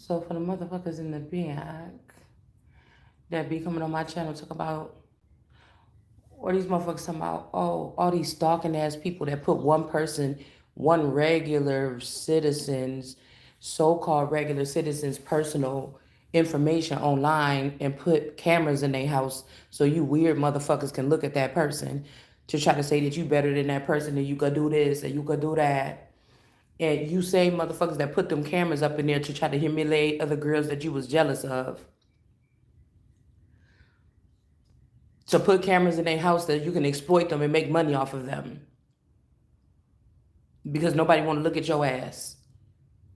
So for the motherfuckers in the back that be coming on my channel talk about, or these motherfuckers talking about, oh, all these stalking ass people that put one person, one regular citizen's, so-called regular citizen's personal information online and put cameras in their house so you weird motherfuckers can look at that person to try to say that you better than that person and you could do this and you could do that. And you say motherfuckers that put them cameras up in there to try to humiliate other girls that you was jealous of. To put cameras in their house that you can exploit them and make money off of them. Because nobody want to look at your ass.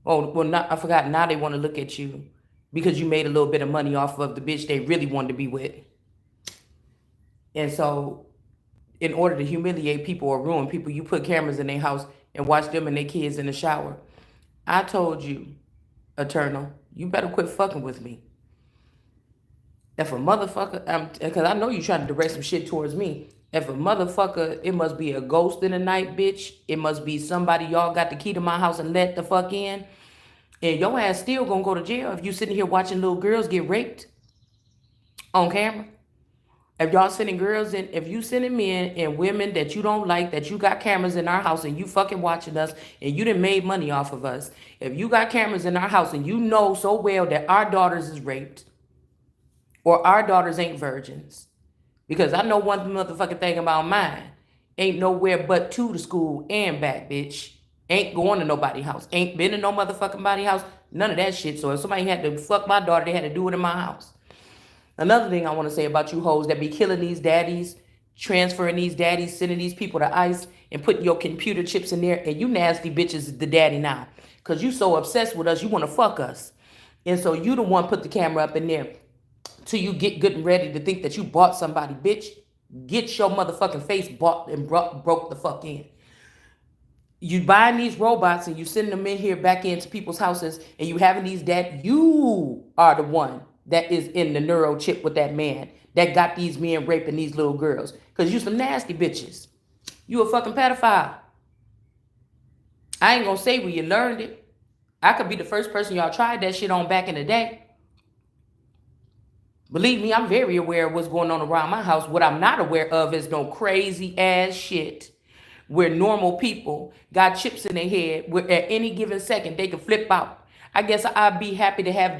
Oh, well, not, I forgot. Now they want to look at you because you made a little bit of money off of the bitch they really wanted to be with. And so, in order to humiliate people or ruin people, you put cameras in their house and watch them and their kids in the shower. I told you, Eternal, you better quit fucking with me. If a motherfucker, because I know you trying to direct some shit towards me. If a motherfucker, it must be a ghost in the night, bitch. It must be somebody y'all got the key to my house and let the fuck in. And your ass still gonna go to jail if you sitting here watching little girls get raped on camera. If y'all sending girls in, if you sending men and women that you don't like, that you got cameras in our house and you fucking watching us and you done made money off of us. If you got cameras in our house and you know so well that our daughters is raped or our daughters ain't virgins. Because I know one motherfucking thing about mine. Ain't nowhere but to the school and back, bitch. Ain't going to nobody's house. Ain't been to no motherfucking body house. None of that shit. So if somebody had to fuck my daughter, they had to do it in my house. Another thing I want to say about you hoes that be killing these daddies, transferring these daddies, sending these people to ICE, and putting your computer chips in there, and you nasty bitches is the daddy now. Because you so obsessed with us, you want to fuck us. And so you the one put the camera up in there till you get good and ready to think that you bought somebody, bitch. Get your motherfucking face bought and broke the fuck in. You buying these robots and you sending them in here back into people's houses and you having these you are the one that is in the neuro chip with that man that got these men raping these little girls. Because you some nasty bitches. You a fucking pedophile. I ain't gonna say where you learned it. I could be the first person y'all tried that shit on back in the day. Believe me, I'm very aware of what's going on around my house. What I'm not aware of is no crazy ass shit where normal people got chips in their head where at any given second they can flip out. I guess I'd be happy to have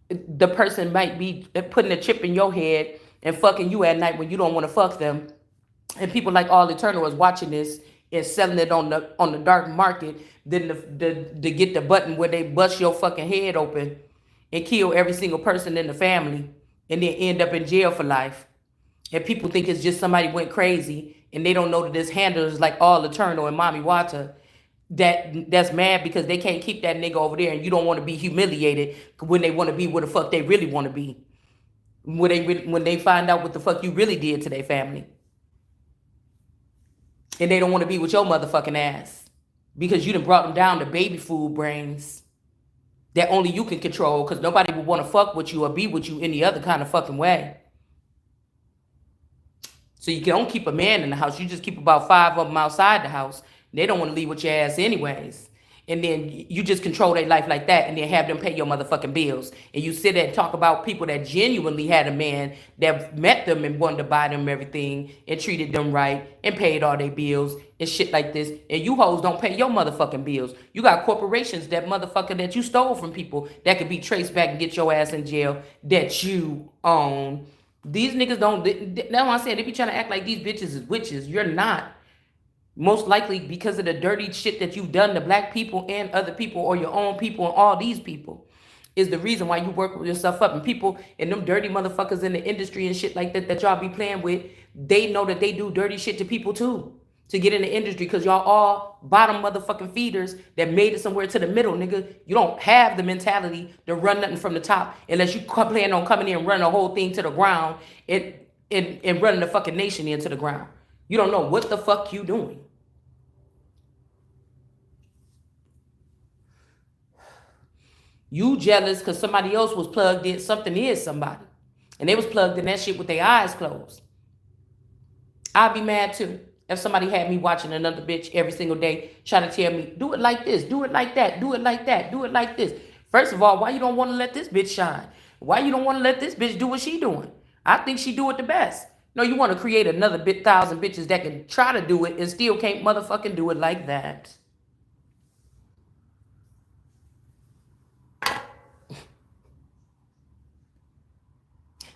the person might be putting a chip in your head and fucking you at night when you don't want to fuck them. And people like All Eternal is watching this and selling it on the dark market, then to get the button where they bust your fucking head open and kill every single person in the family and then end up in jail for life. And people think it's just somebody went crazy and they don't know that this handler is like All Eternal and Mommy Wata that's mad because they can't keep that nigga over there and you don't want to be humiliated when they want to be where the fuck they really want to be. When they find out what the fuck you really did to their family. And they don't want to be with your motherfucking ass because you done brought them down to baby food brains that only you can control because nobody would want to fuck with you or be with you any other kind of fucking way. So you don't keep a man in the house. You just keep about 5 of them outside the house. They don't want to leave with your ass anyways. And then you just control their life like that and then have them pay your motherfucking bills. And you sit there and talk about people that genuinely had a man that met them and wanted to buy them everything and treated them right and paid all their bills and shit like this. And you hoes don't pay your motherfucking bills. You got corporations that motherfucker that you stole from people that could be traced back and get your ass in jail that you own. These niggas don't, that's what I said, they be trying to act like these bitches is witches. You're not. Most likely because of the dirty shit that you've done to black people and other people or your own people and all these people is the reason why you work yourself up. And people and them dirty motherfuckers in the industry and shit like that y'all be playing with, they know that they do dirty shit to people too to get in the industry because y'all all bottom motherfucking feeders that made it somewhere to the middle, nigga. You don't have the mentality to run nothing from the top unless you plan on coming in and running the whole thing to the ground and running the fucking nation into the ground. You don't know what the fuck you doing. You jealous because somebody else was plugged in. Something is somebody. And they was plugged in that shit with their eyes closed. I'd be mad too if somebody had me watching another bitch every single day trying to tell me, do it like this, do it like that, do it like that, do it like this. First of all, why you don't want to let this bitch shine? Why you don't want to let this bitch do what she doing? I think she do it the best. No, you want to create another thousand bitches that can try to do it and still can't motherfucking do it like that.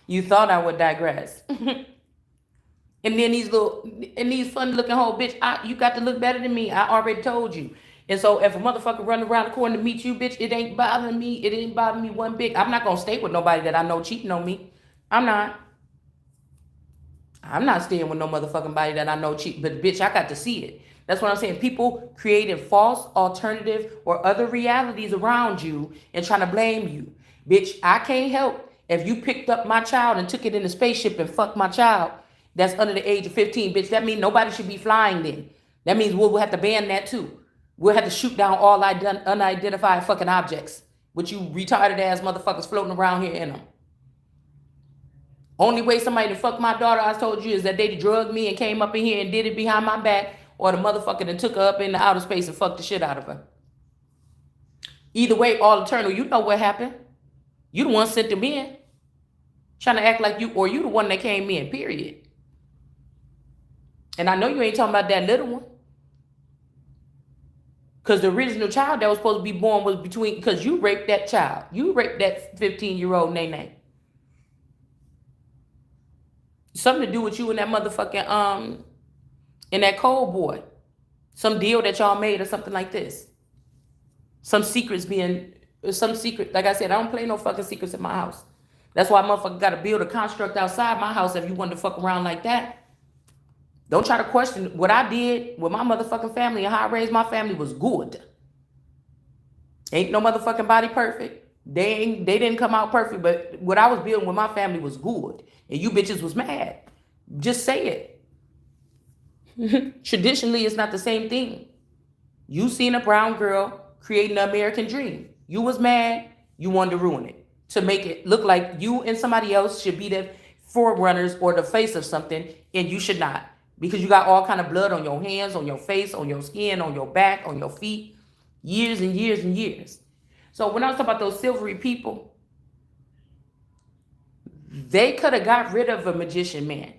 You thought I would digress. And then these funny looking whole bitch, you got to look better than me. I already told you. And so if a motherfucker run around the corner to meet you, bitch, it ain't bothering me. It ain't bothering me one bit. I'm not gonna stay with nobody that I know cheating on me. I'm not. I'm not staying with no motherfucking body that I know cheat. But bitch, I got to see it. That's what I'm saying. People creating false, alternative, or other realities around you and trying to blame you. Bitch, I can't help if you picked up my child and took it in a spaceship and fucked my child that's under the age of 15, bitch. That means nobody should be flying then. That means we'll have to ban that too. We'll have to shoot down all unidentified fucking objects with you retarded ass motherfuckers floating around here in them. Only way somebody to fuck my daughter, I told you, is that they drugged me and came up in here and did it behind my back, or the motherfucker that took her up into outer space and fucked the shit out of her. Either way, all eternal, you know what happened. You the one sent them in. Trying to act like you, or you the one that came in, period. And I know you ain't talking about that little one. Because the original child that was supposed to be born was between, because you raped that child. You raped that 15-year-old Nene. Something to do with you and that motherfucking, and that cold boy. Some deal that y'all made or something like this. Some secret, like I said, I don't play no fucking secrets in my house. That's why motherfucker got to build a construct outside my house if you want to fuck around like that. Don't try to question what I did with my motherfucking family and how I raised my family was good. Ain't no motherfucking body perfect. They didn't come out perfect, but what I was building with my family was good. And you bitches was mad. Just say it. Traditionally, it's not the same thing. You seen a brown girl creating the American dream. You was mad. You wanted to ruin it. To make it look like you and somebody else should be the forerunners or the face of something, and you should not. Because you got all kind of blood on your hands, on your face, on your skin, on your back, on your feet. Years and years and years. So when I was talking about those silvery people, they could have got rid of a magician man.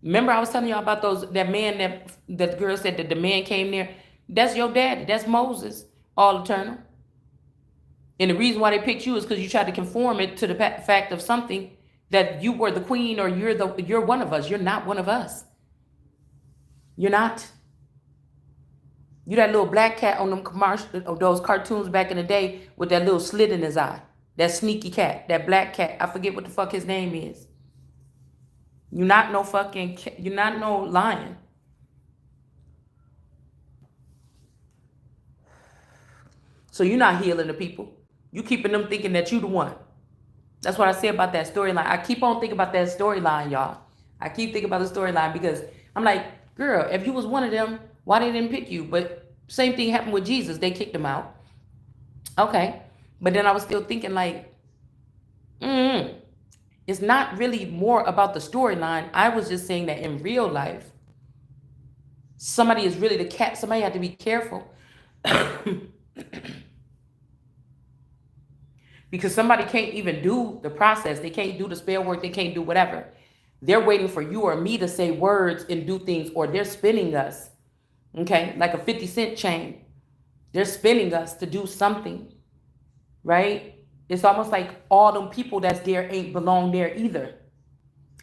Remember I was telling y'all about that man that the girl said that the man came there? That's your daddy. That's Moses, all eternal. And the reason why they picked you is because you tried to conform it to the fact of something that you were the queen, or you're one of us. You're not one of us. You're not. You that little black cat on them those cartoons back in the day with that little slit in his eye. That sneaky cat, that black cat. I forget what the fuck his name is. You're not no fucking, you're not no lion. So you're not healing the people. You keeping them thinking that you the one. That's what I say about that storyline. I keep on thinking about that storyline, y'all. I keep thinking about the storyline because I'm like, girl, if you was one of them, why they didn't pick you? But same thing happened with Jesus. They kicked him out. Okay. But then I was still thinking like, it's not really more about the storyline. I was just saying that in real life, somebody is really the cat. Somebody had to be careful. Because somebody can't even do the process. They can't do the spell work. They can't do whatever. They're waiting for you or me to say words and do things, or they're spinning us. Okay, like a 50 cent chain. They're spinning us to do something, right? It's almost like all them people that's there ain't belong there either.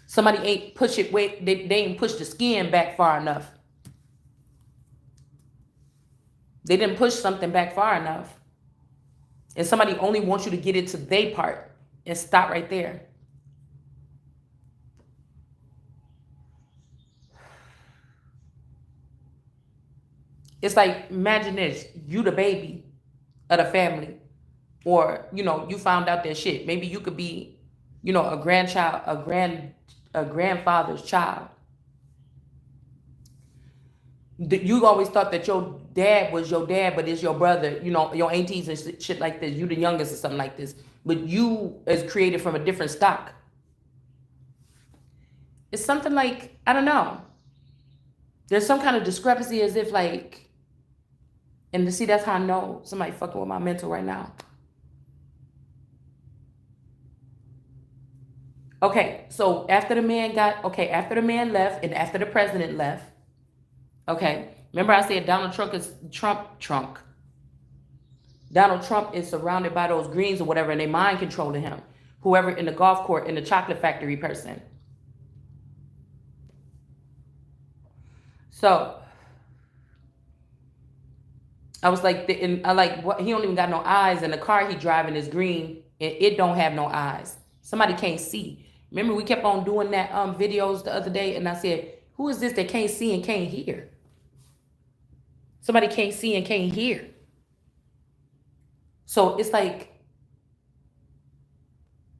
Somebody ain't push it, they ain't push the skin back far enough. They didn't push something back far enough. And somebody only wants you to get into their part and stop right there. It's like, imagine this, you the baby of the family, or, you found out that shit. Maybe you could be, a grandchild, a grandfather's child. You always thought that your dad was your dad, but it's your brother, your aunties and shit like this. You the youngest or something like this, but you is created from a different stock. It's something like, I don't know. There's some kind of discrepancy, as if like, and to see, that's how I know somebody fucking with my mental right now. Okay, so after the man after the man left and after the president left, okay, remember I said Donald Trump is surrounded by those greens or whatever, and they mind controlling him. Whoever in the golf court, in the chocolate factory person. So I was like, I like what, he don't even got no eyes, and the car he driving is green, and it don't have no eyes. Somebody can't see. Remember we kept on doing that videos the other day, and I said, who is this that can't see and can't hear? Somebody can't see and can't hear. So it's like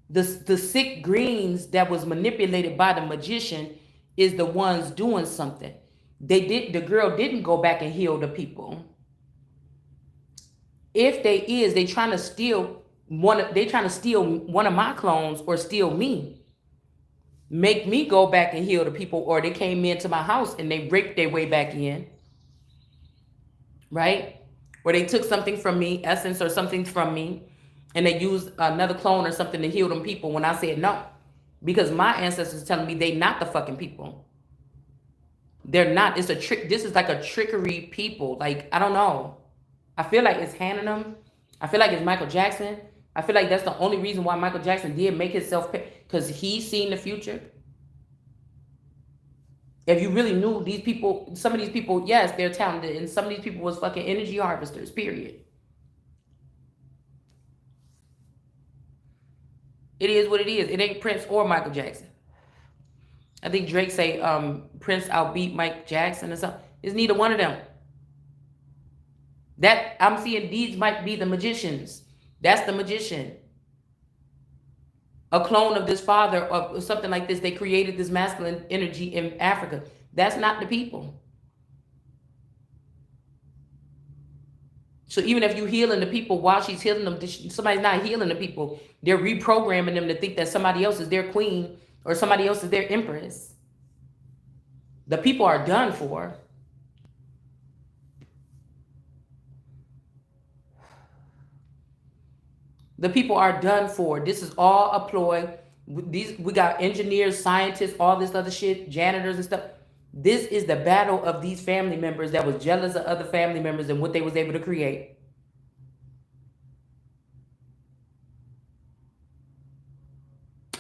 the sick greens that was manipulated by the magician is the ones doing something. The girl didn't go back and heal the people. If they trying to steal one of my clones or steal me, make me go back and heal the people, or they came into my house and they raped their way back in, right? Or they took something from me, essence or something from me, and they used another clone or something to heal them people when I said no. Because my ancestors telling me they not the fucking people. They're not. It's a trick. This is like a trickery people. Like, I don't know. I feel like it's Hannah. I feel like it's Michael Jackson. I feel like that's the only reason why Michael Jackson did make himself pay, because he seen the future. If you really knew these people, some of these people, yes, they're talented, and some of these people was fucking energy harvesters, period. It is what it is. It ain't Prince or Michael Jackson. I think Drake say Prince outbeat Mike Jackson or something. It's neither one of them. That I'm seeing these might be the magicians. That's the magician. A clone of this father or something like this. They created this masculine energy in Africa. That's not the people. So even if you healing the people while she's healing them, somebody's not healing the people. They're reprogramming them to think that somebody else is their queen or somebody else is their empress. The people are done for. The people are done for. This is all a ploy. We got engineers, scientists, all this other shit, janitors and stuff. This is the battle of these family members that was jealous of other family members and what they was able to create.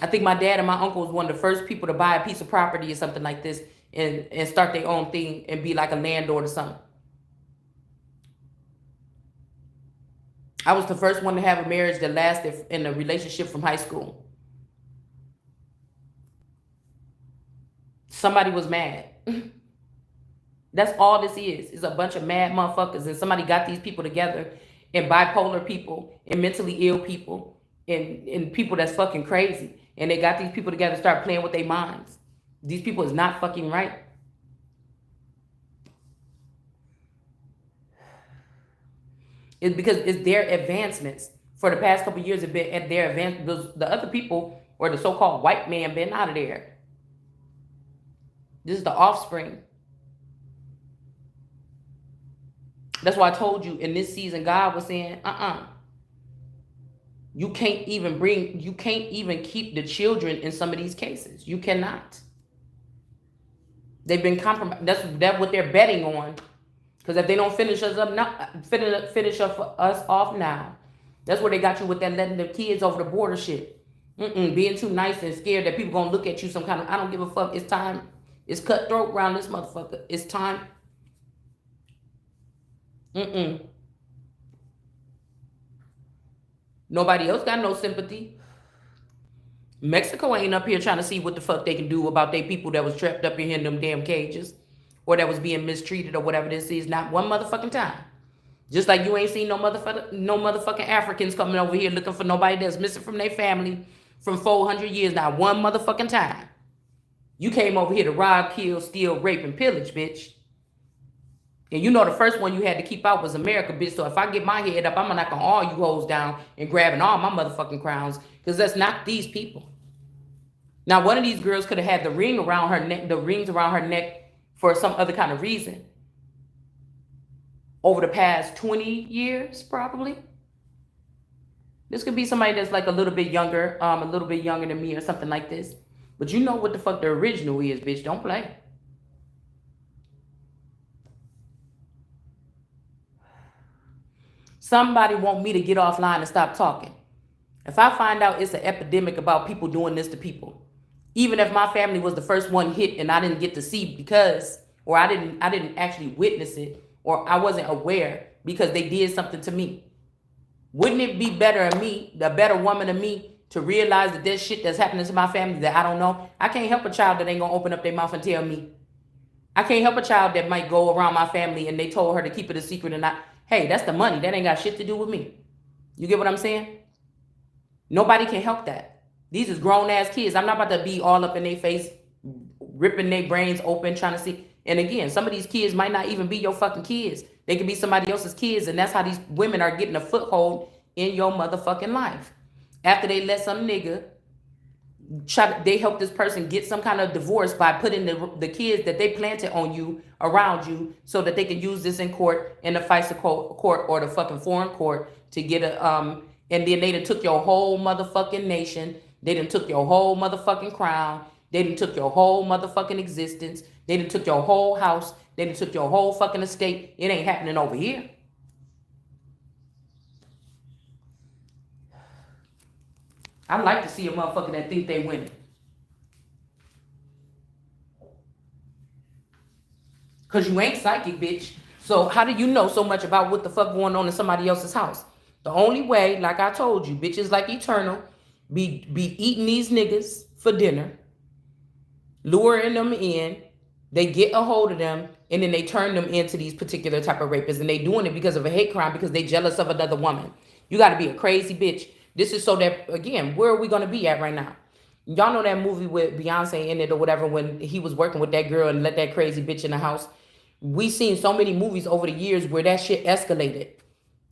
I think my dad and my uncle was one of the first people to buy a piece of property or something like this and start their own thing and be like a landlord or something. I was the first one to have a marriage that lasted in a relationship from high school. Somebody was mad. That's all this is. It's a bunch of mad motherfuckers, and somebody got these people together, and bipolar people and mentally ill people and people that's fucking crazy. And they got these people together to start playing with their minds. These people is not fucking right. It's because it's their advancements. For the past couple of years, have been at their advancements. The other people, or the so-called white man, been out of there. This is the offspring. That's why I told you in this season, God was saying, you can't even keep the children in some of these cases. You cannot. They've been compromised. That's what they're betting on. Because if they don't finish us up now, finish us off now, that's where they got you with that letting the kids over the border shit. Being too nice and scared that people gonna look at you some kind of, I don't give a fuck. It's time. It's cutthroat around this motherfucker. It's time. Nobody else got no sympathy. Mexico ain't up here trying to see what the fuck they can do about their people that was trapped up in them damn cages, or that was being mistreated, or whatever this is. Not one motherfucking time. Just like you ain't seen no motherfucking Africans coming over here looking for nobody that's missing from their family from 400 years. Not one motherfucking time. You came over here to rob, kill, steal, rape, and pillage, bitch. And you know the first one you had to keep out was America, bitch. So if I get my head up, I'm gonna knock on all you hoes down and grabbing all my motherfucking crowns, because that's not these people. Now, one of these girls could have had the rings around her neck for some other kind of reason. Over the past 20 years, probably. This could be somebody that's like a little bit younger, than me or something like this. But you know what the fuck the original is, bitch. Don't play. Somebody want me to get offline and stop talking. If I find out it's an epidemic about people doing this to people, even if my family was the first one hit and I didn't get to see because, or I didn't actually witness it, or I wasn't aware because they did something to me, wouldn't it be better of me, the better woman of me, to realize that there's shit that's happening to my family that I don't know? I can't help a child that ain't gonna open up their mouth and tell me. I can't help a child that might go around my family and they told her to keep it a secret and not. Hey, that's the money. That ain't got shit to do with me. You get what I'm saying? Nobody can help that. These is grown ass kids. I'm not about to be all up in their face, ripping their brains open, trying to see. And again, some of these kids might not even be your fucking kids. They could be somebody else's kids, and that's how these women are getting a foothold in your motherfucking life. After they let some nigga they help this person get some kind of divorce by putting the kids that they planted on you around you so that they can use this in court, in the FISA court or the fucking foreign court to get a and then they done took your whole motherfucking nation. They done took your whole motherfucking crown. They done took your whole motherfucking existence. They done took your whole house. They done took your whole fucking estate. It ain't happening over here. I like to see a motherfucker that think they winning. Cause you ain't psychic, bitch. So how do you know so much about what the fuck going on in somebody else's house? The only way, like I told you, bitches like Eternal be eating these niggas for dinner, luring them in, they get a hold of them, and then they turn them into these particular type of rapists. And they doing it because of a hate crime, because they jealous of another woman. You got to be a crazy bitch. This is so that, again, where are we going to be at right now? Y'all know that movie with Beyonce in it or whatever, when he was working with that girl and let that crazy bitch in the house. We seen so many movies over the years where that shit escalated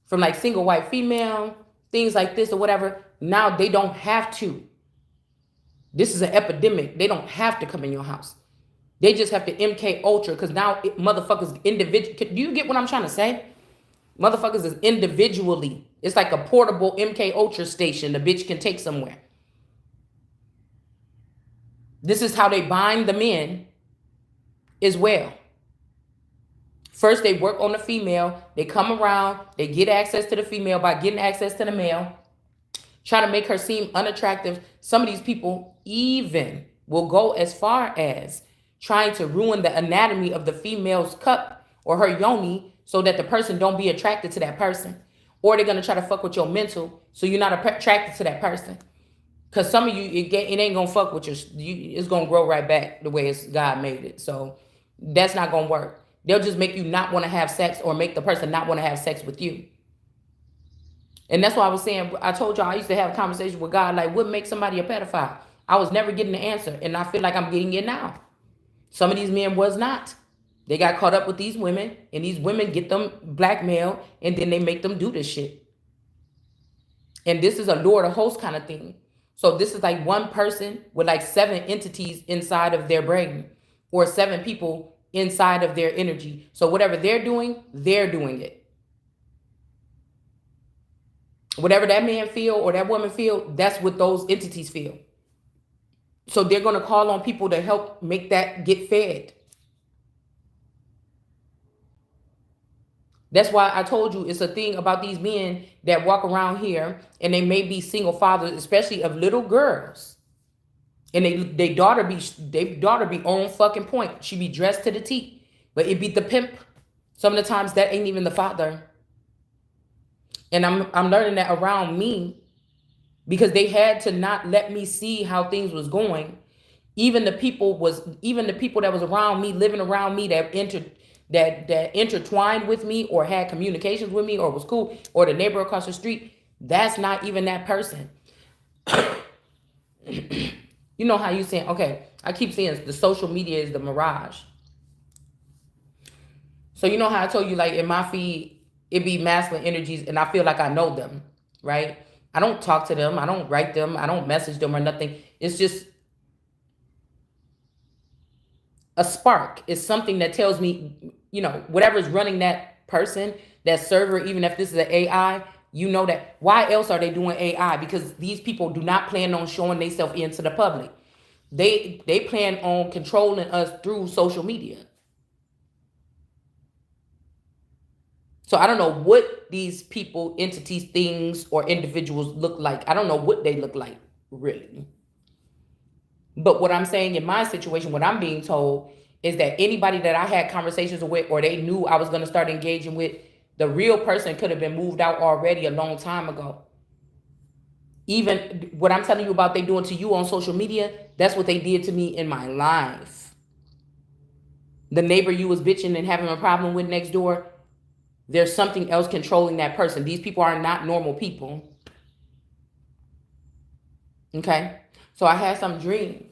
from like single white female, things like this or whatever. Now they don't have to. This is an epidemic. They don't have to come in your house. They just have to MK Ultra, because now motherfuckers individual. Do you get what I'm trying to say? Motherfuckers is individually. It's like a portable MK Ultra station the bitch can take somewhere. This is how they bind the men as well. First, they work on the female. They come around. They get access to the female by getting access to the male. Try to make her seem unattractive. Some of these people even will go as far as trying to ruin the anatomy of the female's cup or her yoni so that the person don't be attracted to that person. Or they're going to try to fuck with your mental so you're not attracted to that person. Because some of you, it ain't going to fuck with it's going to grow right back the way God made it. So that's not going to work. They'll just make you not want to have sex, or make the person not want to have sex with you. And that's why I was saying, I told y'all I used to have conversations with God, like, what makes somebody a pedophile? I was never getting the answer, and I feel like I'm getting it now. Some of these men was not. They got caught up with these women, and these women get them blackmailed, and then they make them do this shit. And this is a Lord of hosts kind of thing. So this is like one person with like 7 entities inside of their brain, or 7 people inside of their energy. So whatever they're doing it. Whatever that man feel or that woman feel, that's what those entities feel. So they're going to call on people to help make that get fed. That's why I told you it's a thing about these men that walk around here and they may be single fathers, especially of little girls. And they daughter be on fucking point. She be dressed to the T. But it be the pimp. Some of the times that ain't even the father. And I'm learning that around me, because they had to not let me see how things was going. Even the people that was around me, living around me, that intertwined with me or had communications with me or was cool, or the neighbor across the street, that's not even that person. You know how you saying, okay, I keep saying the social media is the mirage. So you know how I told you, like in my feed, it be masculine energies and I feel like I know them, right? I don't talk to them. I don't write them. I don't message them or nothing. It's just a spark. It's something that tells me, whatever's running that person, that server, even if this is an AI, You know that. Why else are they doing AI? Because these people do not plan on showing themselves into the public. They plan on controlling us through social media. So I don't know what these people, entities, things, or individuals look like. I don't know what they look like, really. But what I'm saying in my situation, what I'm being told is that anybody that I had conversations with or they knew I was going to start engaging with, the real person could have been moved out already a long time ago. Even what I'm telling you about they doing to you on social media, that's what they did to me in my life. The neighbor you was bitching and having a problem with next door, there's something else controlling that person. These people are not normal people. Okay? So I had some dream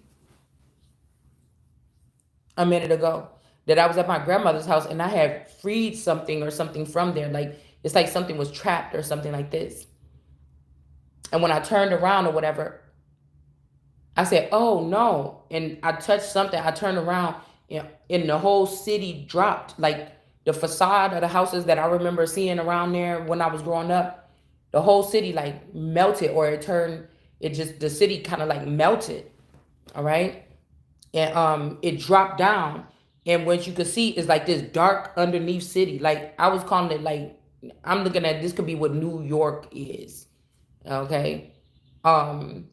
a minute ago that I was at my grandmother's house and I had freed something or something from there. Like it's like something was trapped or something like this. And when I turned around or whatever, I said, "Oh no!" And I touched something. I turned around, and the whole city dropped. Like the facade of the houses that I remember seeing around there when I was growing up, the whole city like melted, or it turned. It just the city kind of like melted. All right, and it dropped down, and what you could see is like this dark underneath city. Like I was calling it like I'm looking at this could be what New York is. Okay, um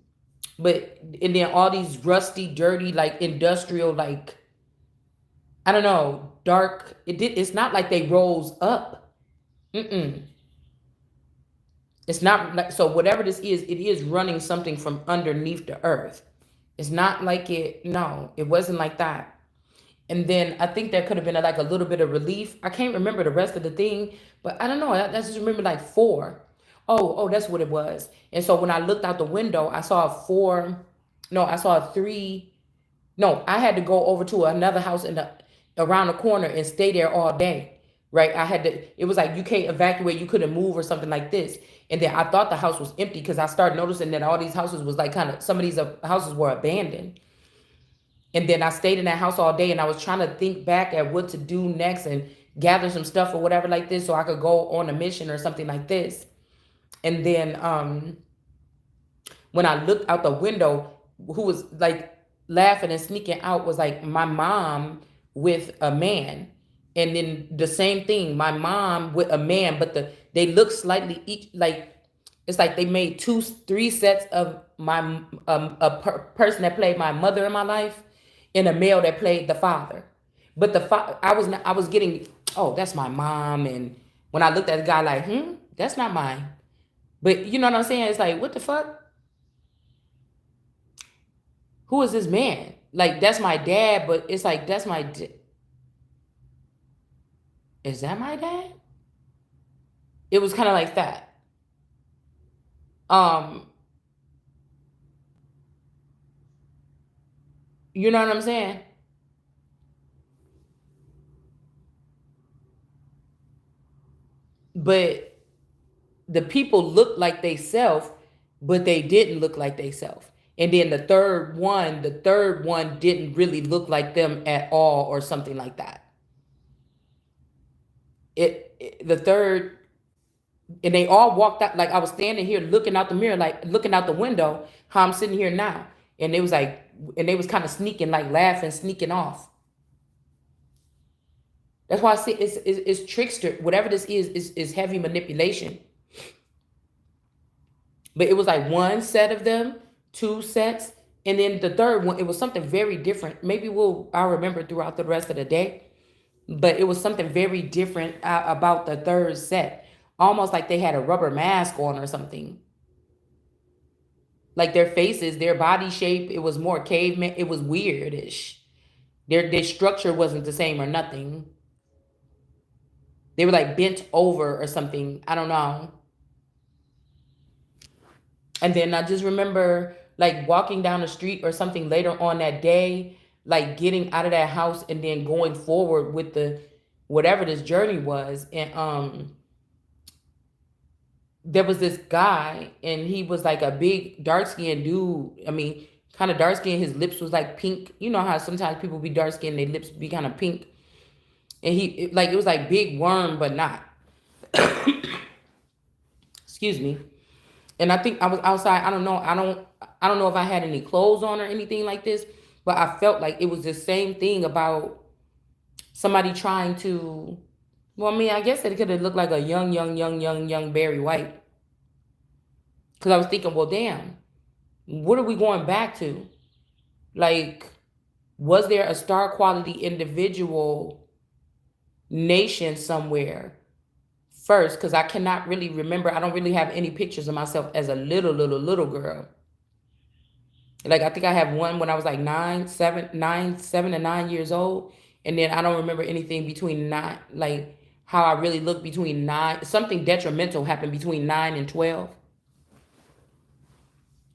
but and then all these rusty, dirty, like industrial, like I don't know, dark. It's not like they rose up. Mm-mm. It's not like so. Whatever this is, it is running something from underneath the earth. It's not like it. No, it wasn't like that. And then I think there could have been like a little bit of relief. I can't remember the rest of the thing, but I don't know. I just remember like four. Oh, that's what it was. And so when I looked out the window, I saw a four. No, I saw a three. No, I had to go over to another house in the around the corner and stay there all day. Right? I had to. It was like you can't evacuate. You couldn't move or something like this. And then I thought the house was empty because I started noticing that all these houses was like kind of some of these houses were abandoned. And then I stayed in that house all day and I was trying to think back at what to do next and gather some stuff or whatever like this so I could go on a mission or something like this. And then when I looked out the window, who was like laughing and sneaking out was like my mom with a man. And then the same thing, my mom with a man, but they look slightly each like it's like they made three sets of my person that played my mother in my life and a male that played the father. But I was getting, oh, that's my mom. And when I looked at the guy like, that's not mine. But you know what I'm saying? It's like, what the fuck? Who is this man? Like, that's my dad, but it's like, is that my dad? It was kind of like that. Um, you know what I'm saying? But the people looked like they self, but they didn't look like they self. And then the third one didn't really look like them at all, or something like that. The third, and they all walked out like I was standing here looking out the mirror, like looking out the window, how I'm sitting here now. And it was like, and they was kind of sneaking, like laughing, sneaking off. That's why I say it's trickster. Whatever this is heavy manipulation. But it was like one set of them, two sets, and then the third one, it was something very different. Maybe I'll remember throughout the rest of the day. But it was something very different about the third set. Almost like they had a rubber mask on or something. Like their faces, their body shape, it was more caveman. It was weirdish. Their structure wasn't the same or nothing. They were like bent over or something. I don't know. And then I just remember like walking down the street or something later on that day, like getting out of that house and then going forward with the whatever this journey was. And there was this guy and he was like a big dark skinned dude. I mean, kind of dark skinned. His lips was like pink. You know how sometimes people be dark skinned, their lips be kind of pink. And it was like big worm, but not. Excuse me. And I think I was outside. I don't know. I don't know if I had any clothes on or anything like this, but I felt like it was the same thing about somebody trying to. Well, I mean, I guess it could have looked like a young Barry White. Because I was thinking, well, damn, what are we going back to? Like, was there a star quality individual nation somewhere first? Because I cannot really remember. I don't really have any pictures of myself as a little girl. Like, I think I have one when I was like 7 and 9 years old. And then I don't remember anything between nine, like how I really looked between nine. Something detrimental happened between 9 and 12.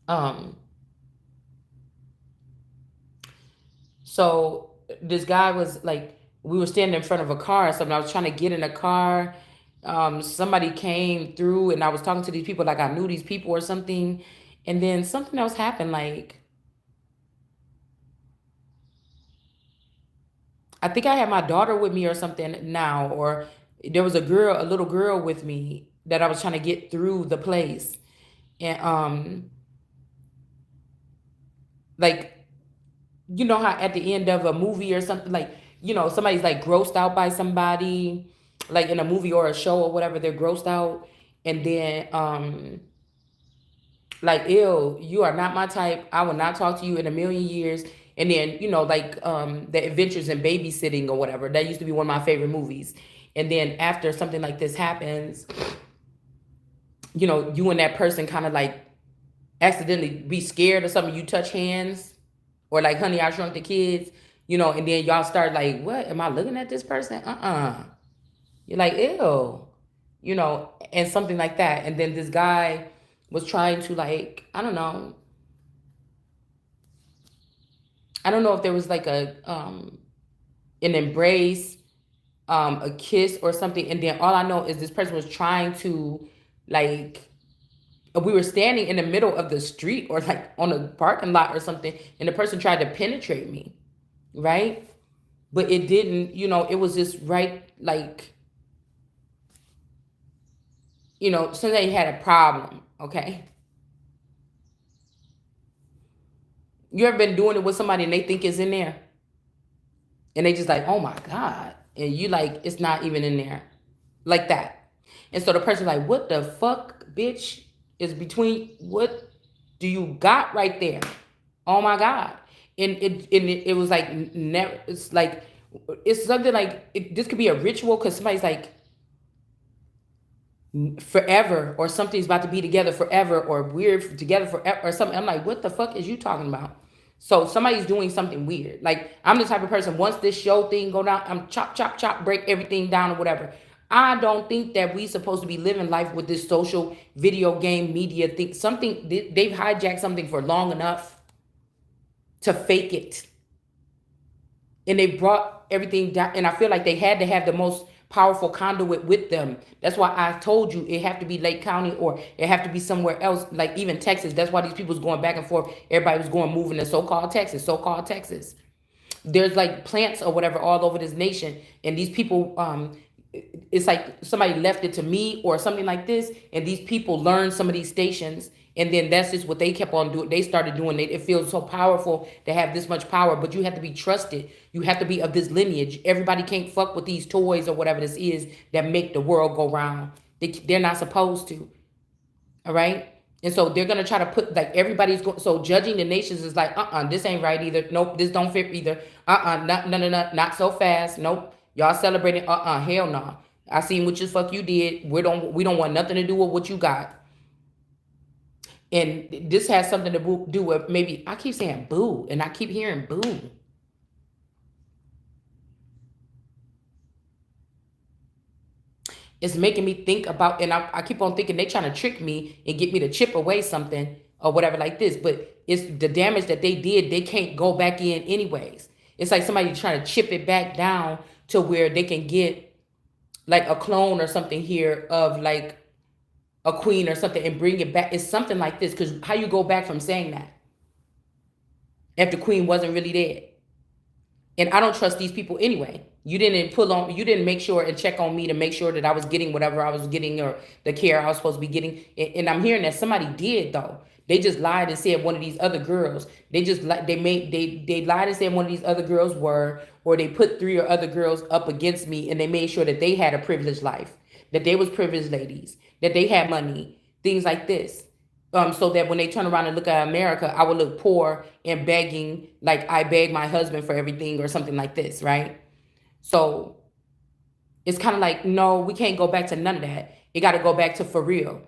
Um, so this guy was like, we were standing in front of a car or something. I was trying to get in a car. Somebody came through and I was talking to these people like I knew these people or something. And then something else happened. Like, I think I had my daughter with me or something now, or there was a little girl with me that I was trying to get through the place. And like, you know how at the end of a movie or something, like, somebody's like grossed out by somebody, like in a movie or a show or whatever, they're grossed out, and then like, ew, you are not my type. I will not talk to you in a million years. And then, like the Adventures in Babysitting or whatever. That used to be one of my favorite movies. And then after something like this happens, you and that person kind of like accidentally be scared or something. You touch hands, or like Honey, I Shrunk the Kids, and then y'all start like, what? Am I looking at this person? You're like, ew, and something like that. And then this guy was trying to, like, I don't know if there was like an embrace, a kiss or something. And then all I know is this person was trying to, like, we were standing in the middle of the street or like on a parking lot or something, and the person tried to penetrate me, right? But it didn't, it was just right, like, since they had a problem, okay? You ever been doing it with somebody and they think it's in there? And they just like, oh my God. And you like, it's not even in there. Like that. And so the person like, what the fuck, bitch, is between, what do you got right there? Oh my God. And it was like, never, it's like, it's something like, this could be a ritual because somebody's like, forever, or something's about to be together forever, or we're together forever or something. I'm like, what the fuck is you talking about? So somebody's doing something weird. Like, I'm the type of person, once this show thing go down, I'm chop, chop, chop, break everything down or whatever. I don't think that we supposed to be living life with this social video game media thing. Something, they've hijacked something for long enough to fake it. And they brought everything down. And I feel like they had to have the most powerful conduit with them. That's why I told you it have to be Lake County, or it have to be somewhere else, like even Texas. That's why these people was going back and forth. Everybody was going, moving to so-called Texas, so-called Texas. There's like plants or whatever all over this nation. And these people, it's like somebody left it to me or something like this. And these people learned some of these stations. And then that's just what they kept on doing. They started doing it. It feels so powerful to have this much power, but you have to be trusted. You have to be of this lineage. Everybody can't fuck with these toys or whatever this is that make the world go round. They're not supposed to. All right. And so they're gonna try to put, like, everybody's going. So judging the nations is like, this ain't right either. Nope, this don't fit either. Not so fast. Nope, y'all celebrating. Hell no. I seen what the fuck you did. We don't want nothing to do with what you got. And this has something to do with, maybe I keep saying boo, and I keep hearing boo. It's making me think about, and I keep on thinking they trying to trick me and get me to chip away something or whatever like this. But it's the damage that they did, they can't go back in anyways. It's like somebody trying to chip it back down to where they can get like a clone or something here of like a queen or something and bring it back. It's something like this, because how you go back from saying that if the queen wasn't really dead? And I don't trust these people anyway. You didn't make sure and check on me to make sure that I was getting whatever I was getting or the care I was supposed to be getting. And I'm hearing that somebody did though. They just lied and said one of these other girls. They just they lied and said one of these other girls were, or they put three or other girls up against me and they made sure that they had a privileged life, that they was privileged ladies, that they had money, things like this. So that when they turn around and look at America, I would look poor and begging, like I beg my husband for everything or something like this, right? So it's kind of like, no, we can't go back to none of that. It got to go back to for real.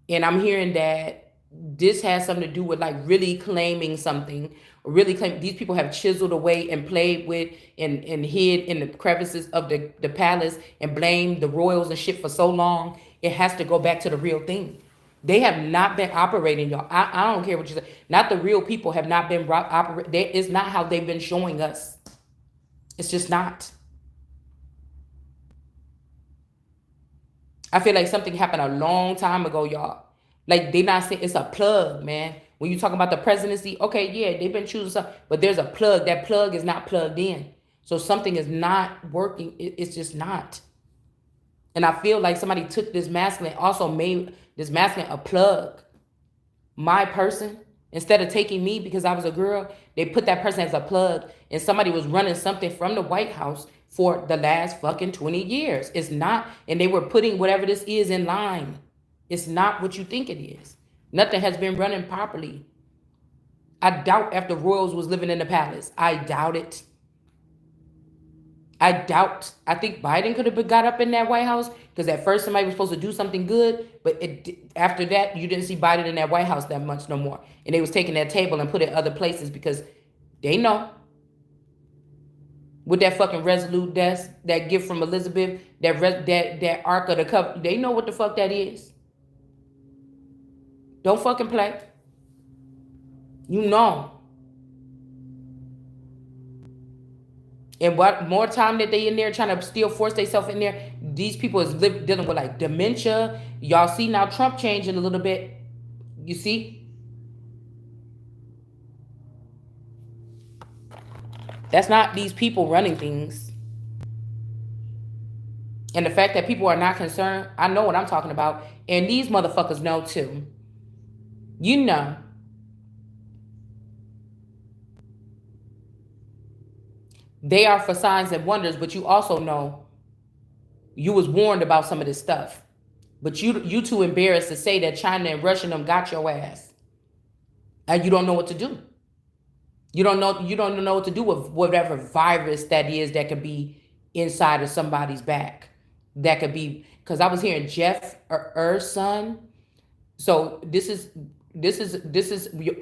And I'm hearing that this has something to do with like really claiming something, really claim these people have chiseled away and played with and hid in the crevices of the palace and blamed the royals and shit for so long. It has to go back to the real thing. They have not been operating, y'all. I don't care what you say. Not the real people have not been operating. It's not how they've been showing us. It's just not. I feel like something happened a long time ago, y'all. Like they not saying it's a plug, man. When you talk about the presidency, okay, yeah, they've been choosing something, but there's a plug. That plug is not plugged in. So something is not working. It's just not. And I feel like somebody took this masculine, also made this masculine a plug. My person, instead of taking me because I was a girl, they put that person as a plug. And somebody was running something from the White House for the last fucking 20 years. It's not, and they were putting whatever this is in line. It's not what you think it is. Nothing has been running properly. I doubt after royals was living in the palace. I doubt it. I think Biden could have got up in that White House because at first somebody was supposed to do something good, but after that you didn't see Biden in that White House that much no more. And they was taking that table and put it other places because they know with that fucking resolute desk, that gift from Elizabeth, that Ark of the Covenant, they know what the fuck that is. Don't fucking play. You know. And what more time that they in there trying to still force themselves in there, these people is dealing with like dementia. Y'all see now Trump changing a little bit. You see? That's not these people running things. And the fact that people are not concerned, I know what I'm talking about. And these motherfuckers know too. You know. They are for signs and wonders, but you also know you was warned about some of this stuff. But you too embarrassed to say that China and Russia them got your ass. And you don't know what to do. You don't know what to do with whatever virus that is that could be inside of somebody's back. That could be, because I was hearing Jeff son. So this is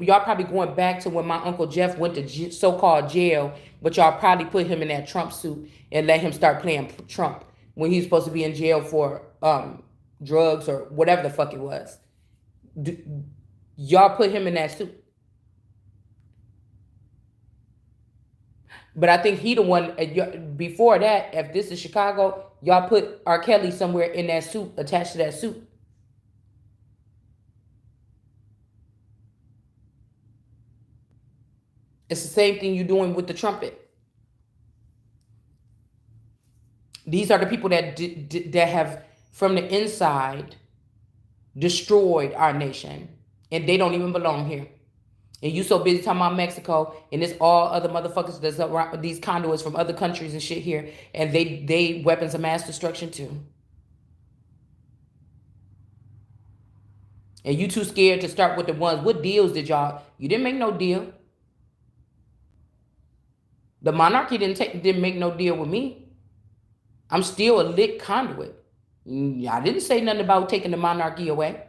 y'all probably going back to when my Uncle Jeff went to so-called jail, but y'all probably put him in that Trump suit and let him start playing Trump when he's supposed to be in jail for drugs or whatever the fuck it was. Y'all put him in that suit. But I think he the one, before that, if this is Chicago, y'all put R. Kelly somewhere in that suit, attached to that suit. It's the same thing you're doing with the trumpet. These are the people that have, from the inside, destroyed our nation. And they don't even belong here. And you so busy talking about Mexico, and it's all other motherfuckers that's around, these conduits from other countries and shit here, and they weapons of mass destruction too. And you too scared to start with the ones. What deals did y'all? You didn't make no deal. The monarchy didn't make no deal with me. I'm still a lit conduit. I didn't say nothing about taking the monarchy away.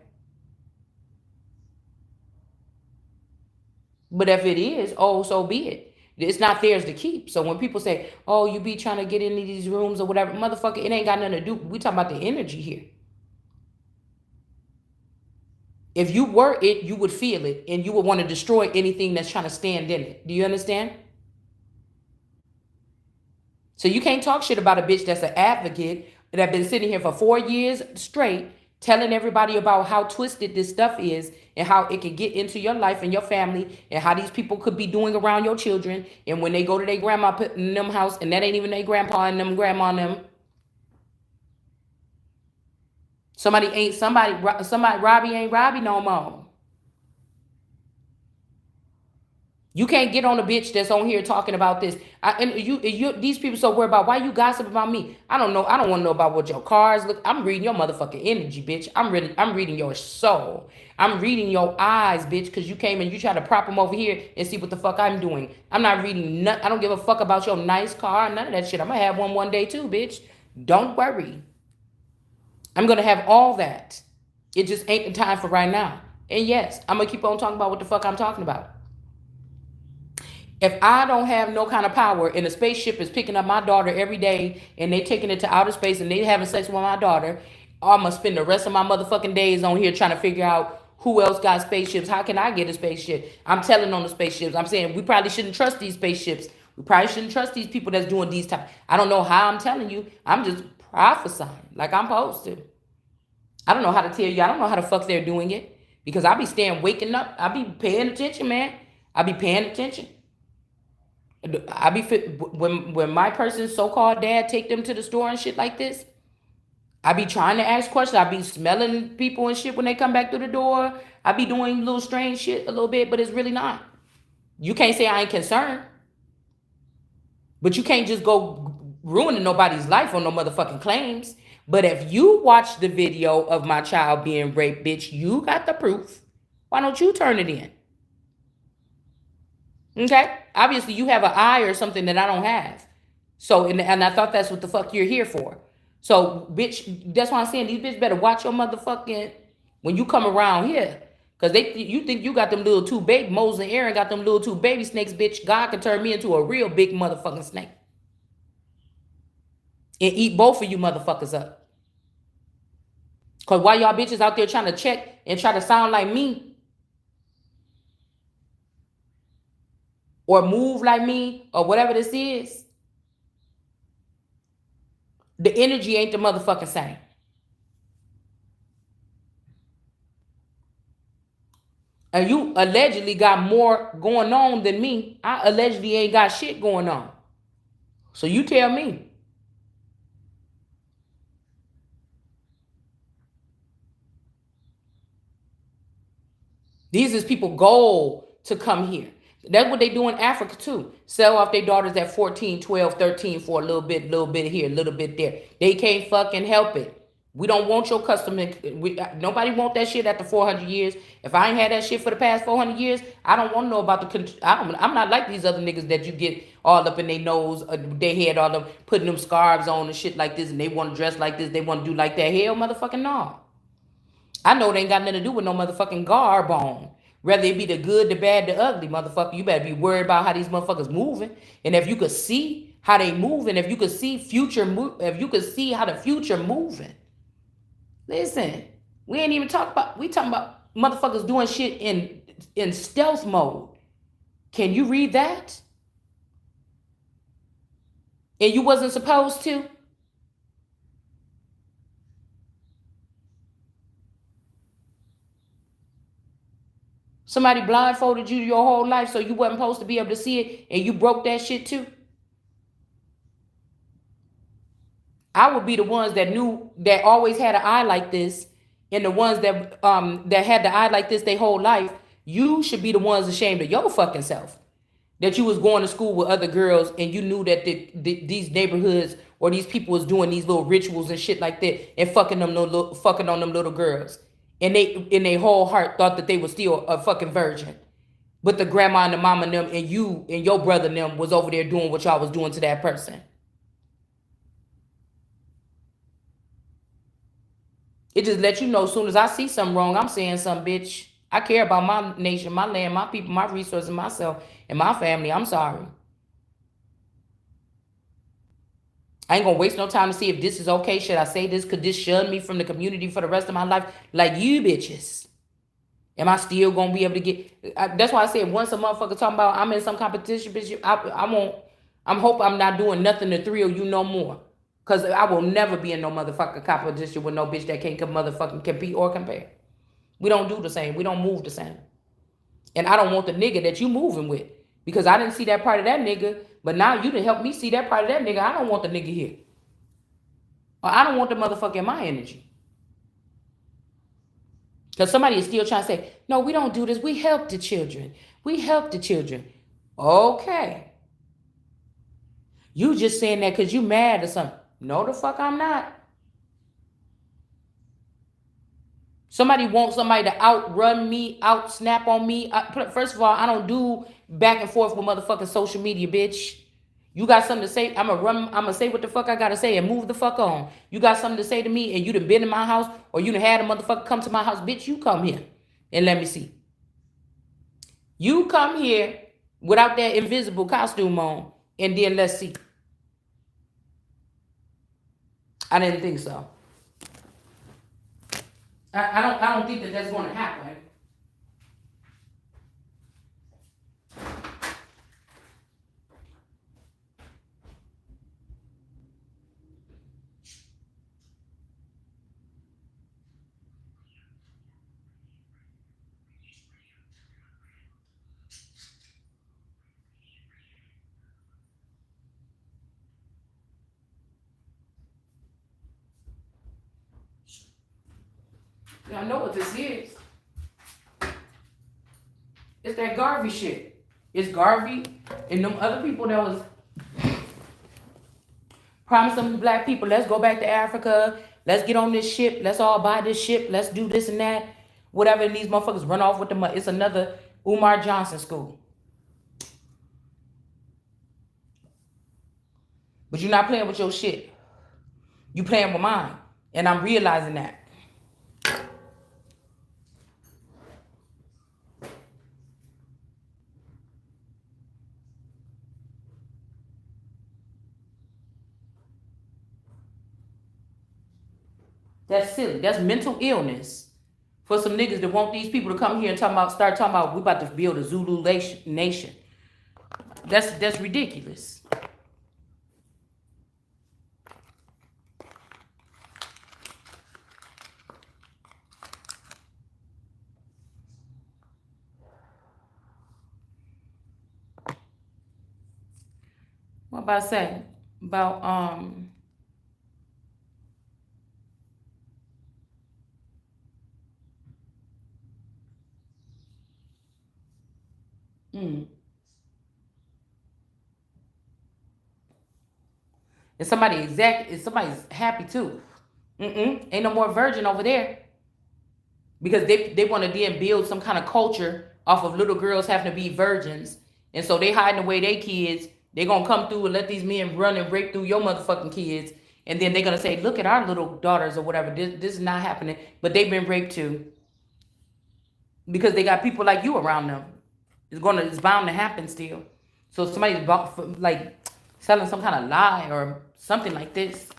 But if it is, oh, so be it. It's not theirs to keep. So when people say, oh, you be trying to get into these rooms or whatever, motherfucker, it ain't got nothing to do. We talking about the energy here. If you were it, you would feel it, and you would want to destroy anything that's trying to stand in it. Do you understand? So you can't talk shit about a bitch that's an advocate that have been sitting here for 4 years straight telling everybody about how twisted this stuff is and how it can get into your life and your family and how these people could be doing around your children. And when they go to their grandma in them house and that ain't even their grandpa and them grandma and them, somebody Robbie ain't Robbie no more. You can't get on a bitch that's on here talking about this. These people so worried about why you gossip about me. I don't know. I don't want to know about what your cars look. I'm reading your motherfucking energy, bitch. I'm reading your soul. I'm reading your eyes, bitch, because you came and you try to prop them over here and see what the fuck I'm doing. I'm not reading I don't give a fuck about your nice car, none of that shit. I'm gonna have one day too, bitch. Don't worry. I'm gonna have all that. It just ain't the time for right now. And yes, I'm gonna keep on talking about what the fuck I'm talking about. If I don't have no kind of power and a spaceship is picking up my daughter every day and they taking it to outer space and they having sex with my daughter, I'm gonna spend the rest of my motherfucking days on here trying to figure out who else got spaceships. How can I get a spaceship? I'm telling on the spaceships. I'm saying we probably shouldn't trust these spaceships. We probably shouldn't trust these people that's doing these type. I don't know how I'm telling you. I'm just prophesying like I'm supposed to. I don't know how to tell you. I don't know how the fuck they're doing it because I be staying waking up. I be paying attention, man. I be paying attention. I be when my person's so-called dad take them to the store and shit like this. I be trying to ask questions. I be smelling people and shit when they come back through the door. I be doing little strange shit a little bit, but it's really not. You can't say I ain't concerned, but you can't just go ruining nobody's life on no motherfucking claims. But if you watch the video of my child being raped, bitch, you got the proof. Why don't you turn it in? Okay? Obviously, you have an eye or something that I don't have. So, and I thought that's what the fuck you're here for. So, bitch, that's why I'm saying these bitches better watch your motherfucking, when you come around here. Because you think you got them little two baby, Moses and Aaron got them little two baby snakes, bitch. God can turn me into a real big motherfucking snake. And eat both of you motherfuckers up. Because while y'all bitches out there trying to check and try to sound like me, or move like me, or whatever this is, the energy ain't the motherfucking same. And you allegedly got more going on than me. I allegedly ain't got shit going on. So you tell me. These is people goal to come here. That's what they do in Africa too. Sell off their daughters at 14, 12, 13 for a little bit here, a little bit there. They can't fucking help it. We don't want your customer. Nobody want that shit after 400 years. If I ain't had that shit for the past 400 years, I don't want to know about I'm not like these other niggas that you get all up in their nose, their head, all them putting them scarves on and shit like this, and they want to dress like this, they want to do like that. Hell, motherfucking no. I know it ain't got nothing to do with no motherfucking garb on. Whether it be the good, the bad, the ugly, motherfucker, you better be worried about how these motherfuckers moving. And if you could see how they moving, if you could see if you could see how the future moving. Listen, we ain't even we talking about motherfuckers doing shit in stealth mode. Can you read that? And you wasn't supposed to? Somebody blindfolded you your whole life so you wasn't supposed to be able to see it, and you broke that shit too? I would be the ones that knew, that always had an eye like this, and the ones that had the eye like this their whole life. You should be the ones ashamed of your fucking self. That you was going to school with other girls and you knew that these neighborhoods or these people was doing these little rituals and shit like that and fucking on them little girls. And they in their whole heart thought that they were still a fucking virgin. But the grandma and the mama and them and you and your brother and them was over there doing what y'all was doing to that person. It just let you know as soon as I see something wrong, I'm saying something, bitch. I care about my nation, my land, my people, my resources, myself, and my family. I'm sorry. I ain't gonna waste no time to see if this is okay. Should I say this? Could this shun me from the community for the rest of my life? Like you bitches. Am I still gonna be able to get? That's why I said once a motherfucker talking about I'm in some competition, bitch. I'm hope I'm not doing nothing to thrill you no more. Because I will never be in no motherfucking competition with no bitch that can't motherfucking compete or compare. We don't do the same. We don't move the same. And I don't want the nigga that you moving with. Because I didn't see that part of that nigga. But now you done help me see that part of that nigga. I don't want the nigga here. Or I don't want the motherfucker in my energy. Because somebody is still trying to say, no, we don't do this. We help the children. We help the children. Okay. You just saying that because you mad or something. No, the fuck I'm not. Somebody wants somebody to outrun me, out snap on me. First of all, I don't do back and forth with motherfucking social media, bitch. You got something to say, I'ma say what the fuck I gotta say and move the fuck on. You got something to say to me and you done been in my house or you done had a motherfucker come to my house, bitch, you come here and let me see. You come here without that invisible costume on and then let's see. I didn't think so. I don't think that that's going to happen. Y'all know what this is. It's that Garvey shit. It's Garvey and them other people that was promising black people, let's go back to Africa. Let's get on this ship. Let's all buy this ship. Let's do this and that. Whatever. And these motherfuckers run off with the money. It's another Umar Johnson school. But you're not playing with your shit. You playing with mine. And I'm realizing that. That's silly. That's mental illness for some niggas that want these people to come here and start talking about we about to build a Zulu nation. That's ridiculous. What about saying about and somebody's happy too. Ain't no more virgin over there. Because they want to then build some kind of culture off of little girls having to be virgins. And so they hiding away their kids. They gonna come through and let these men run and rape through your motherfucking kids. And then they're gonna say, look at our little daughters or whatever. This is not happening. But they've been raped too. Because they got people like you around them. It's bound to happen still. So somebody's like selling some kind of lie or something like this.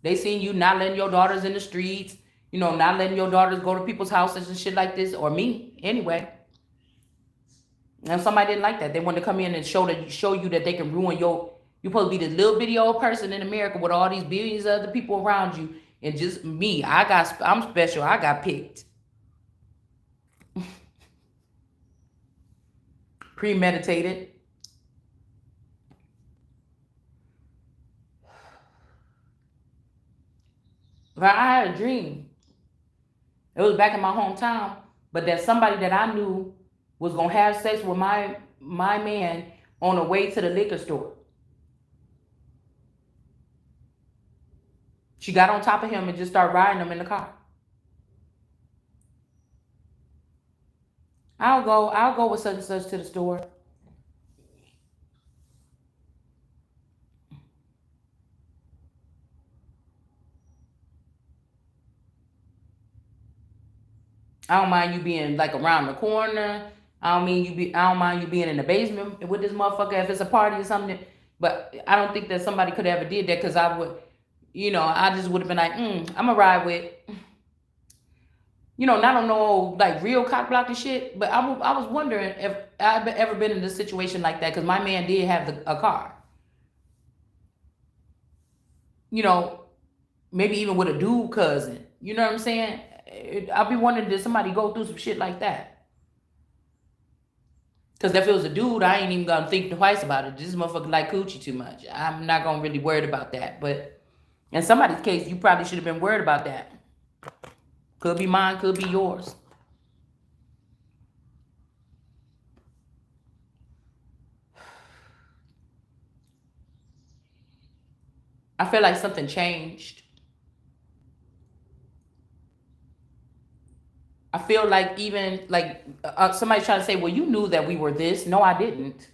They seen you not letting your daughters in the streets, not letting your daughters go to people's houses and shit like this, or me, anyway. And somebody didn't like that. They wanted to come in and show you that they can ruin you supposed to be this little bitty old person in America with all these billions of other people around you. And just me, I'm special. I got picked. Premeditated. But I had a dream. It was back in my hometown, but that somebody that I knew was gonna have sex with my man on the way to the liquor store. She got on top of him and just started riding him in the car. I'll go with such and such to the store. I don't mind you being like around the corner. I don't mind you being in the basement with this motherfucker if it's a party or something. But I don't think that somebody could have ever did that because I would, I just would have been like, I'm gonna ride with, not on no like real cock block and shit. But I was wondering if I've ever been in a situation like that because my man did have a car. You know, maybe even with a dude cousin. You know what I'm saying? I'll be wondering, did somebody go through some shit like that? Because if it was a dude, I ain't even gonna think twice about it. This motherfucker like coochie too much. I'm not gonna really worried about that. But in somebody's case, you probably should have been worried about that. Could be mine, could be yours. I feel like something changed. I feel like even like somebody trying to say, well, you knew that we were this. No, I didn't.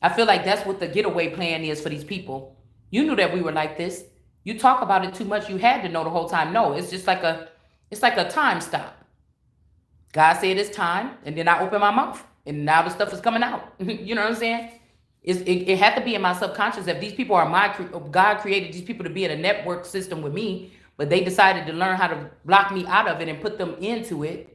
I feel like that's what the getaway plan is for these people. You knew that we were like this. You talk about it too much. You had to know the whole time. No, it's just like it's like a time stop. God said it's time, and then I open my mouth, and now the stuff is coming out. You know what I'm saying? It had to be in my subconscious that these people are God created these people to be in a network system with me, but they decided to learn how to block me out of it and put them into it.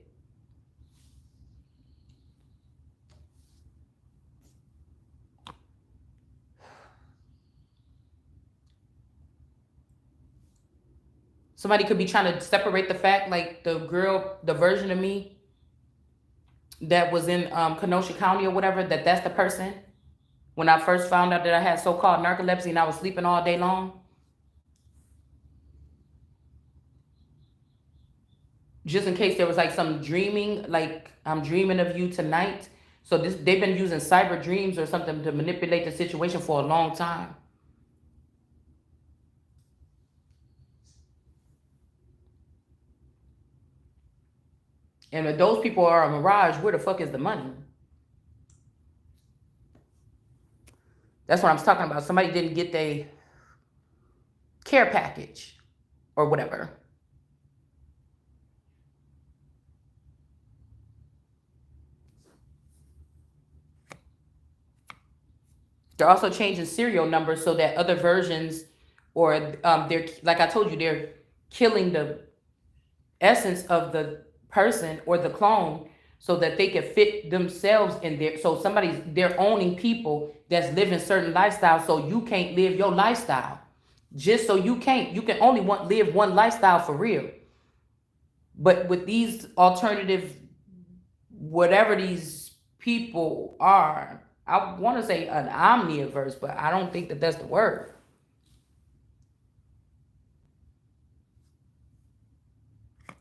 Somebody could be trying to separate the fact, like the girl, the version of me that was in Kenosha County or whatever, that's the person. When I first found out that I had so-called narcolepsy and I was sleeping all day long, just in case there was like some dreaming, like I'm dreaming of you tonight. So they've been using cyber dreams or something to manipulate the situation for a long time. And if those people are a mirage, where the fuck is the money? That's what I'm talking about. Somebody didn't get their care package or whatever. They're also changing serial numbers so that other versions, or they're like I told you, they're killing the essence of the person or the clone so that they can fit themselves in there. So they're owning people that's living certain lifestyles, so you can't live your lifestyle. Just so you can only live one lifestyle for real. But with these alternative, whatever these people are, I want to say an omniverse, but I don't think that that's the word.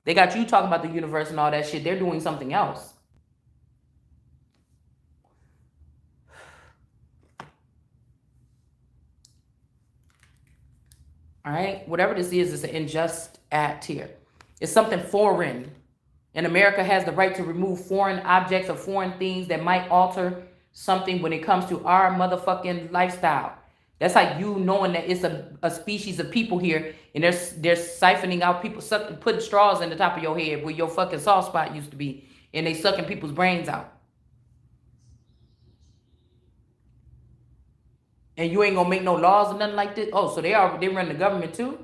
They got you talking about the universe and all that shit. They're doing something else. All right? Whatever this is, it's an unjust act here. It's something foreign. And America has the right to remove foreign objects or foreign things that might alter something when it comes to our motherfucking lifestyle. That's like you knowing that it's a species of people here, and they're siphoning out people, putting straws in the top of your head where your fucking soft spot used to be, and they sucking people's brains out. And you ain't gonna make no laws or nothing like this. Oh, so they run the government too?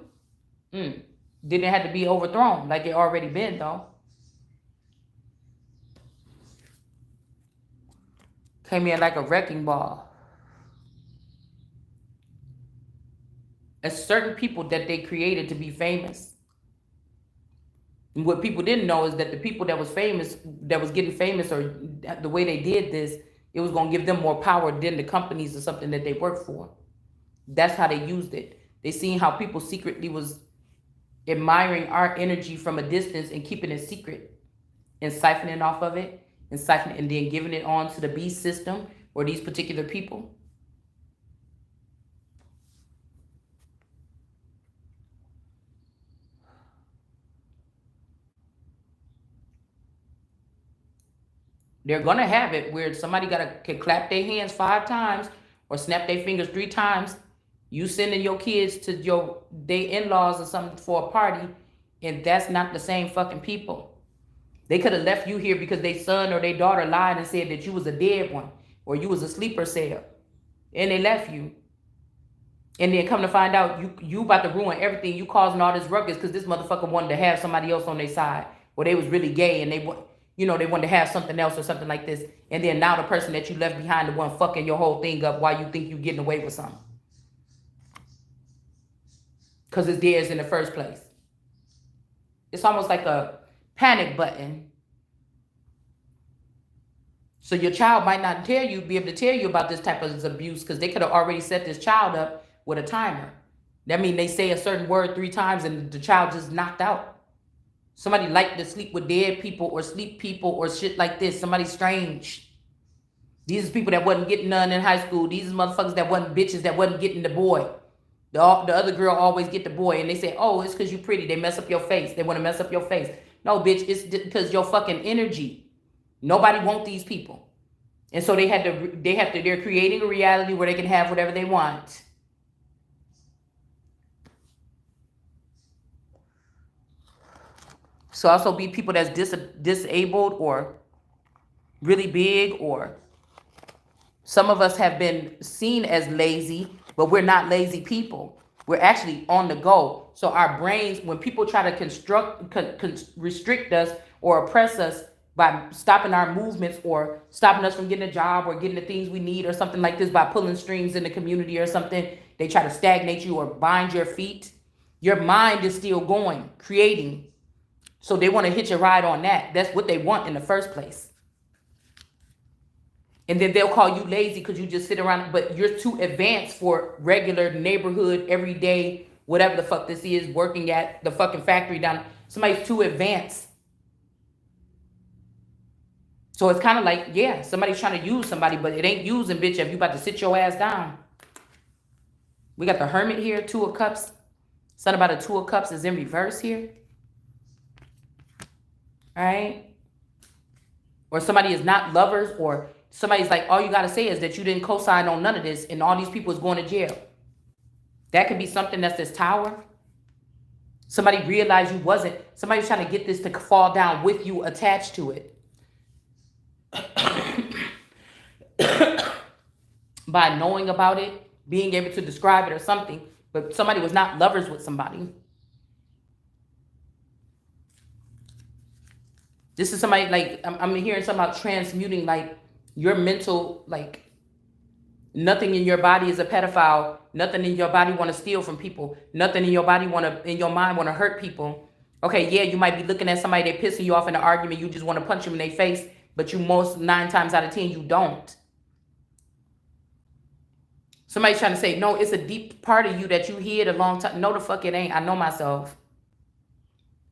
Didn't have to be overthrown like it already been though. Came in like a wrecking ball. There's certain people that they created to be famous. And what people didn't know is that the people that was famous, that was getting famous, or the way they did this, it was gonna give them more power than the companies or something that they work for. That's how they used it. They seen how people secretly was admiring our energy from a distance and keeping it secret and siphoning off of it and siphoning and then giving it on to the beast system or these particular people. They're gonna have it where somebody can clap their hands 5 times or snap their fingers 3 times. You sending your kids to their in-laws or something for a party, and that's not the same fucking people. They could have left you here because their son or their daughter lied and said that you was a dead one or you was a sleeper cell, and they left you. And then come to find out you about to ruin everything. You causing all this ruckus because this motherfucker wanted to have somebody else on their side, or they was really gay and they wanted to have something else or something like this. And then now the person that you left behind, the one fucking your whole thing up, while you think you getting away with something, because it's theirs in the first place. It's almost like a panic button. So your child might not be able to tell you about this type of abuse because they could have already set this child up with a timer. That means they say a certain word 3 times and the child just knocked out. Somebody like to sleep with dead people or sleep people or shit like this. Somebody strange. These are people that wasn't getting none in high school. These are motherfuckers that wasn't bitches that wasn't getting the boy. The other girl always get the boy, and they say, oh, it's because you pretty. They mess up your face. They want to mess up your face. No, bitch, it's because your fucking energy. Nobody want these people. And so they're creating a reality where they can have whatever they want. So also be people that's disabled or really big, or some of us have been seen as lazy, but we're not lazy people. We're actually on the go. So our brains, when people try to restrict us or oppress us by stopping our movements or stopping us from getting a job or getting the things we need or something like this, by pulling strings in the community or something, they try to stagnate you or bind your feet. Your mind is still going, creating. So they want to hitch a ride on that. That's what they want in the first place. And then they'll call you lazy because you just sit around, but you're too advanced for regular neighborhood, everyday, whatever the fuck this is, working at the fucking factory down. Somebody's too advanced. So it's kind of like, yeah, somebody's trying to use somebody, but it ain't using, bitch, if you about to sit your ass down. We got the Hermit here, 2 of Cups. Something about a 2 of Cups is in reverse here. All right? Or somebody is not lovers, or somebody's like, all you got to say is that you didn't co-sign on none of this, and all these people is going to jail. That could be something that's this Tower. Somebody realized you wasn't. Somebody's trying to get this to fall down with you attached to it. By knowing about it, being able to describe it or something, but somebody was not lovers with somebody. This is somebody, like, I'm hearing something about transmuting, like, your mental, like, nothing in your body is a pedophile. Nothing in your body want to steal from people. Nothing in your body in your mind want to hurt people. Okay, yeah, you might be looking at somebody, they pissing you off in an argument, you just want to punch them in their face, but you 9 times out of 10, you don't. Somebody's trying to say, no, it's a deep part of you that you hid a long time. No, the fuck it ain't. I know myself.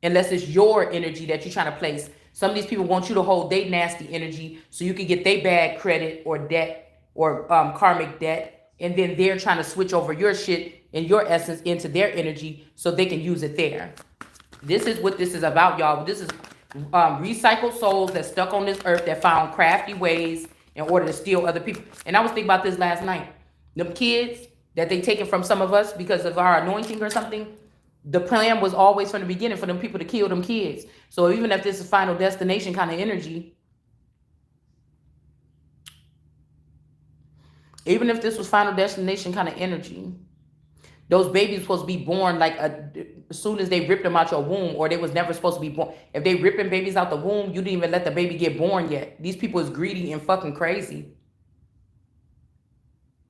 Unless it's your energy that you're trying to place. Some of these people want you to hold their nasty energy so you can get their bad credit or debt or karmic debt. And then they're trying to switch over your shit and your essence into their energy so they can use it there. This is what this is about, y'all. This is recycled souls that stuck on this earth that found crafty ways in order to steal other people. And I was thinking about this last night. Them kids that they taken from some of us because of our anointing or something, the plan was always from the beginning for them people to kill them kids. So even if this is Final Destination kind of energy, even if this was Final Destination kind of energy, those babies supposed to be born like as soon as they ripped them out your womb, or they was never supposed to be born. If they ripping babies out the womb, you didn't even let the baby get born yet. These people is greedy and fucking crazy.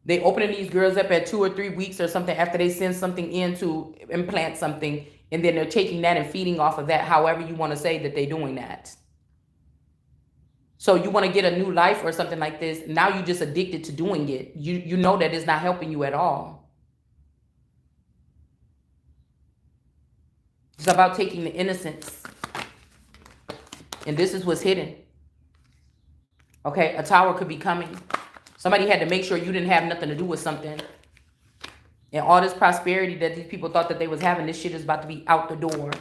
They opening these girls up at 2 or 3 weeks or something after they send something in to implant something, and then they're taking that and feeding off of that, however you want to say that they're doing that. So you want to get a new life or something like this. Now you're just addicted to doing it. You know that it's not helping you at all. It's about taking the innocence. And this is what's hidden. Okay, a tower could be coming. Somebody had to make sure you didn't have nothing to do with something. And all this prosperity that these people thought that they was having, this shit is about to be out the door.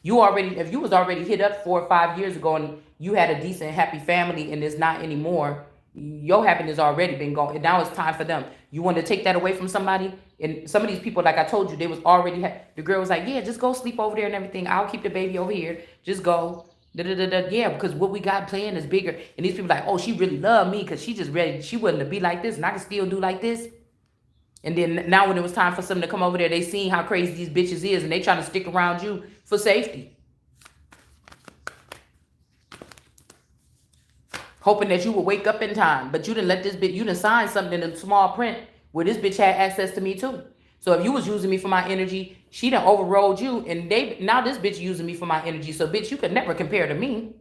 If you was already hit up 4 or 5 years ago and you had a decent, happy family and it's not anymore, your happiness already been gone. And now it's time for them. You want to take that away from somebody? And some of these people, like I told you, they was already, the girl was like, yeah, just go sleep over there and everything. I'll keep the baby over here. Just go. Yeah, because what we got playing is bigger. And these people like, oh, she really loved me because she just ready. She wasn't to be like this, and I can still do like this. And then now when it was time for something to come over there, they seen how crazy these bitches is, and they trying to stick around you for safety. Hoping that you will wake up in time. But you didn't let this bitch, you didn't sign something in the small print where this bitch had access to me too. So if you was using me for my energy, she done overrode you, and now this bitch using me for my energy. So bitch, you could never compare to me.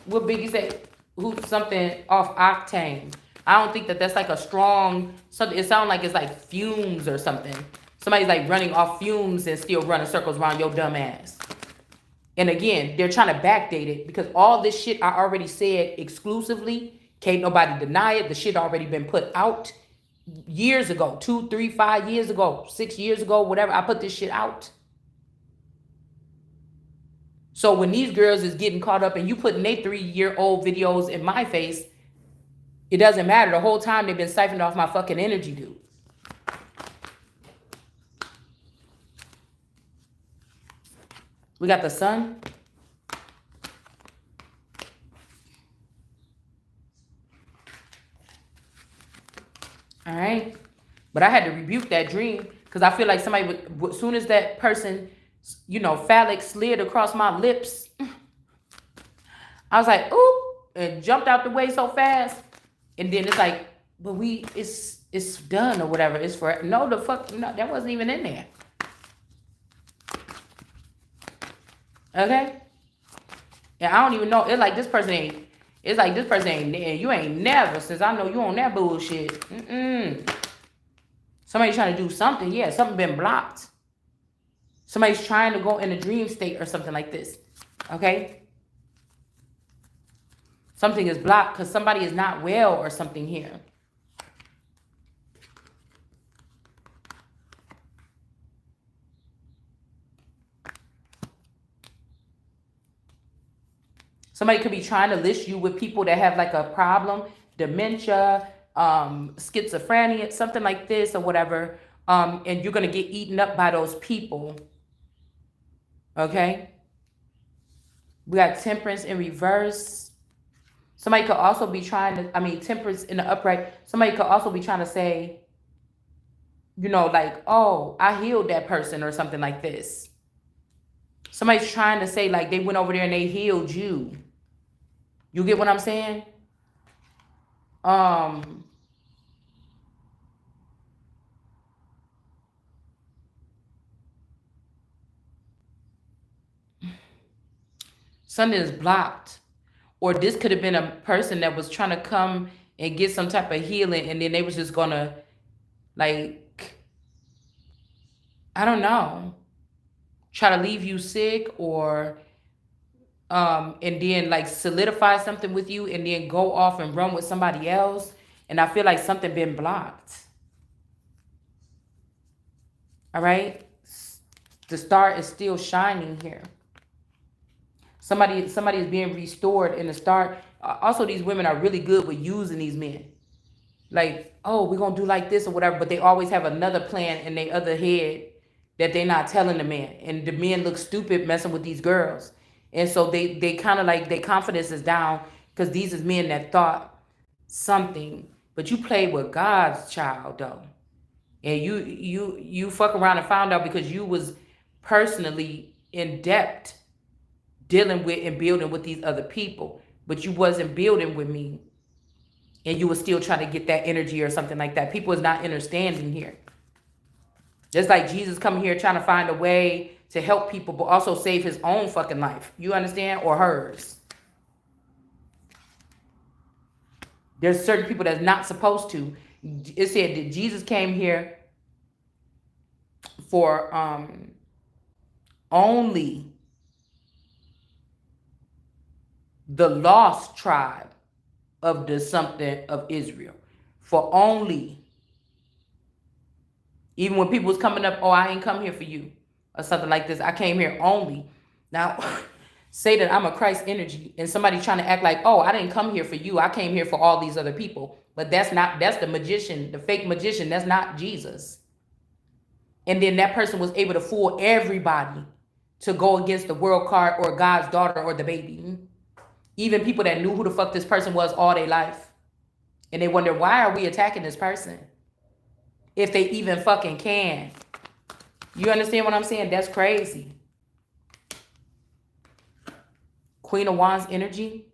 What Biggie say? Who's something off octane? I don't think that that's like a strong something. It sounds like it's like fumes or something. Somebody's like running off fumes and still running circles around your dumb ass. And again, they're trying to backdate it because all this shit I already said exclusively. Can't nobody deny it. The shit already been put out years ago. 2, 3, 5 years ago. 6 years ago. Whatever. I put this shit out. So when these girls is getting caught up and you putting their 3-year-old videos in my face, it doesn't matter. The whole time they've been siphoning off my fucking energy, dude. We got the sun. All right. But I had to rebuke that dream because I feel like somebody would, as soon as that person, you know, phallic slid across my lips, I was like, ooh, and jumped out the way so fast. And then it's like, but it's done or whatever. It's for, no, the fuck, no, that wasn't even in there. Okay? And I don't even know. It's like this person ain't, you ain't never, since I know you on that bullshit. Somebody's trying to do something. Yeah, something been blocked. Somebody's trying to go in a dream state or something like this. Okay? Something is blocked because somebody is not well or something here. Somebody could be trying to list you with people that have like a problem, dementia, schizophrenia, something like this or whatever. And you're going to get eaten up by those people. Okay? We got temperance in reverse. Somebody could also be trying to, temperance in the upright. Somebody could also be trying to say, you know, like, oh, I healed that person or something like this. Somebody's trying to say like they went over there and they healed you. You get what I'm saying? Something is blocked. Or this could have been a person that was trying to come and get some type of healing, and then they was just gonna, like, I don't know, try to leave you sick or and then like solidify something with you and then go off and run with somebody else. And I feel like something been blocked. All right? The star is still shining here. Somebody is being restored in the star. Also, these women are really good with using these men. Like, oh, we're going to do like this or whatever, but they always have another plan in their other head that they're not telling the man. And the men look stupid messing with these girls. And so they kind of like, their confidence is down because these is men that thought something. But you played with God's child, though. And you fuck around and found out because you was personally in depth dealing with and building with these other people. But you wasn't building with me. And you were still trying to get that energy or something like that. People is not understanding here. Just like Jesus coming here trying to find a way to help people, but also save his own fucking life. You understand? Or hers. There's certain people that's not supposed to. It said that Jesus came here for only the lost tribe of the something of Israel. For only. Even when people was coming up, oh, I ain't come here for you. Or something like this. I came here only. Now, say that I'm a Christ energy and somebody trying to act like, oh, I didn't come here for you. I came here for all these other people. But that's the magician, the fake magician. That's not Jesus. And then that person was able to fool everybody to go against the world card or God's daughter or the baby. Even people that knew who the fuck this person was all their life. And they wonder, why are we attacking this person? If they even fucking can. You understand what I'm saying? That's crazy. Queen of Wands energy.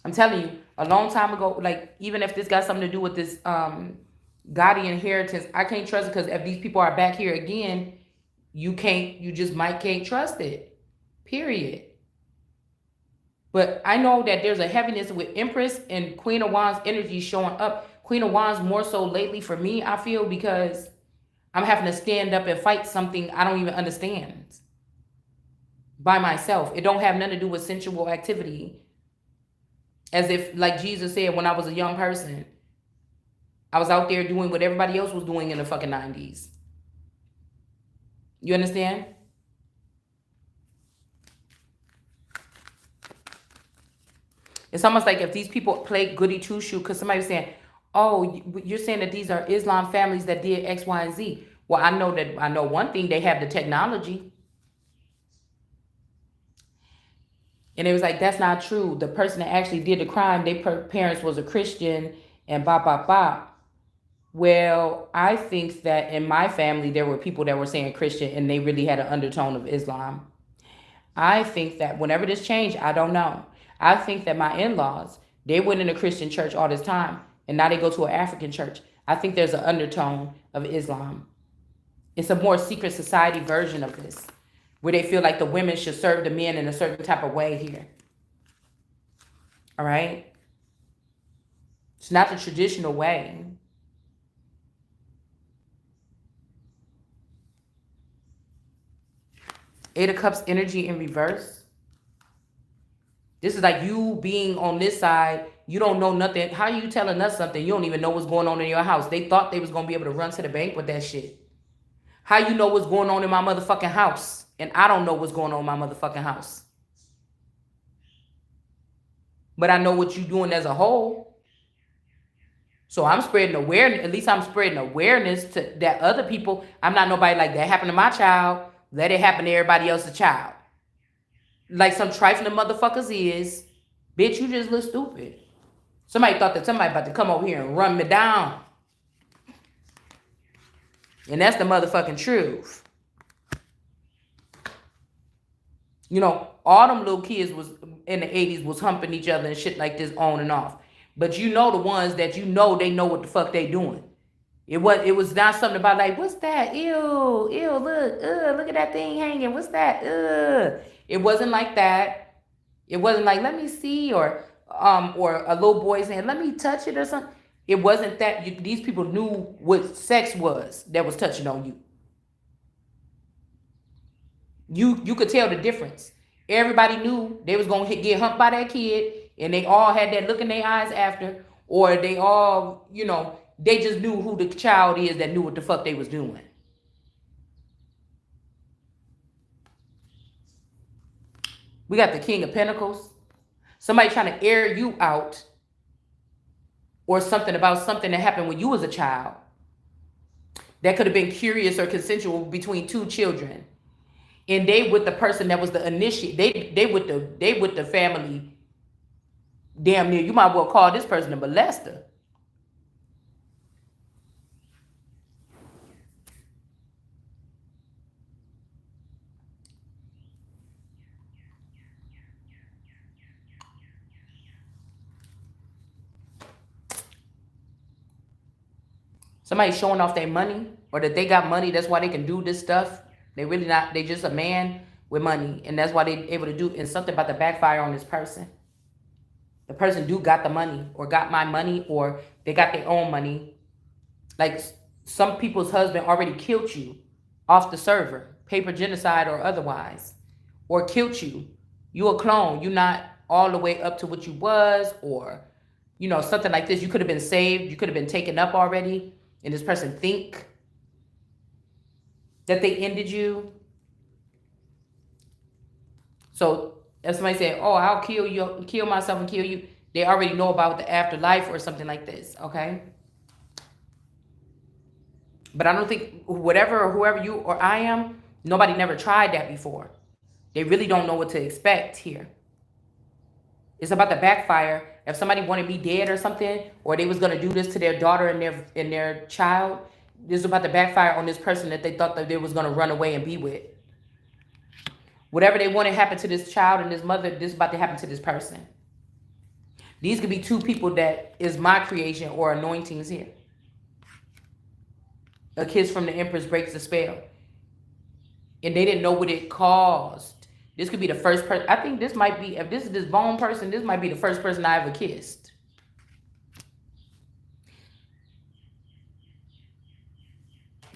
I'm telling you, a long time ago, like, even if this got something to do with this Gotti inheritance, I can't trust it, because if these people are back here again, you just can't trust it. Period. But I know that there's a heaviness with Empress and Queen of Wands energy showing up. Queen of Wands more so lately for me, I feel, because I'm having to stand up and fight something I don't even understand by myself. It don't have nothing to do with sensual activity. As if, like Jesus said, when I was a young person, I was out there doing what everybody else was doing in the fucking 90s. You understand? It's almost like if these people play goody two-shoe, because somebody was saying, oh, you're saying that these are Islam families that did X, Y, and Z. Well, I know one thing, they have the technology. And it was like, that's not true. The person that actually did the crime, their parents was a Christian and blah, blah, blah. Well, I think that in my family, there were people that were saying Christian and they really had an undertone of Islam. I think that whenever this changed, I don't know. I think that my in-laws, they went in a Christian church all this time and now they go to an African church. I think there's an undertone of Islam. It's a more secret society version of this, where they feel like the women should serve the men in a certain type of way here. All right? It's not the traditional way. Eight of Cups energy in reverse. This is like you being on this side. You don't know nothing. How are you telling us something? You don't even know what's going on in your house. They thought they was going to be able to run to the bank with that shit. How you know what's going on in my motherfucking house? And I don't know what's going on in my motherfucking house. But I know what you're doing as a whole. So I'm spreading awareness. At least I'm spreading awareness to that other people. I'm not nobody like that happened to my child. Let it happen to everybody else's child. Like some trifling motherfuckers is. Bitch, you just look stupid. Somebody thought that somebody about to come over here and run me down. And that's the motherfucking truth. You know, all them little kids was in the 80s was humping each other and shit like this on and off. But you know the ones that you know they know what the fuck they doing. It was not something about like, what's that? Ew, look at that thing hanging. What's that? It wasn't like that. It wasn't like, let me see, or a little boy saying, let me touch it or something. It wasn't that. These people knew what sex was that was touching on you. You could tell the difference. Everybody knew they was gonna get humped by that kid, and they all had that look in their eyes after, or they all, you know, they just knew who the child is that knew what the fuck they was doing. We got the King of Pentacles. Somebody trying to air you out, or something about something that happened when you was a child that could have been curious or consensual between two children. And they with the person that was the initiate. They with the family. Damn near, you might well call this person a molester. Somebody showing off their money, or that they got money, that's why they can do this stuff. They really not, they just a man with money, and that's why they able to do, and something about the backfire on this person. The person do got the money, or got my money, or they got their own money. Like some people's husband already killed you off the server, paper genocide or otherwise, or killed you. You a clone. You not all the way up to what you was, or, you know, something like this. You could have been saved. You could have been taken up already, and this person think that they ended you. So if somebody said, oh, I'll kill you, kill myself and kill you, they already know about the afterlife or something like this, okay? But I don't think whatever or whoever you or I am, nobody never tried that before. They really don't know what to expect here. It's about to backfire. If somebody wanted me dead or something, or they was gonna do this to their daughter and their child, this is about to backfire on this person that they thought that they was gonna run away and be with. Whatever they wanted happen to this child and this mother, this is about to happen to this person. These could be two people that is my creation or anointings here. A kiss from the Empress breaks the spell. And they didn't know what it caused. This could be the first person. I think this might be, if this is this bone person, this might be the first person I ever kissed.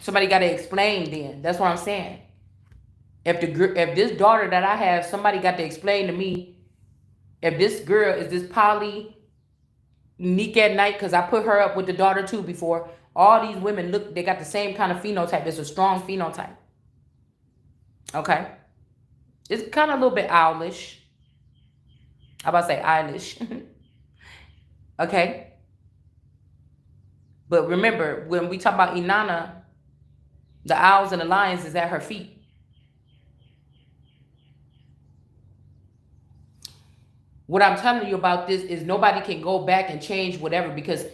Somebody got to explain then. That's what I'm saying. If this daughter that I have, somebody got to explain to me if this girl is this poly unique at night, because I put her up with the daughter too before. All these women look, they got the same kind of phenotype. It's a strong phenotype. Okay. It's kind of a little bit owlish. I'm about to say eyelish. Okay. But remember, when we talk about Inanna, the owls and the lions is at her feet. What I'm telling you about this is nobody can go back and change whatever, because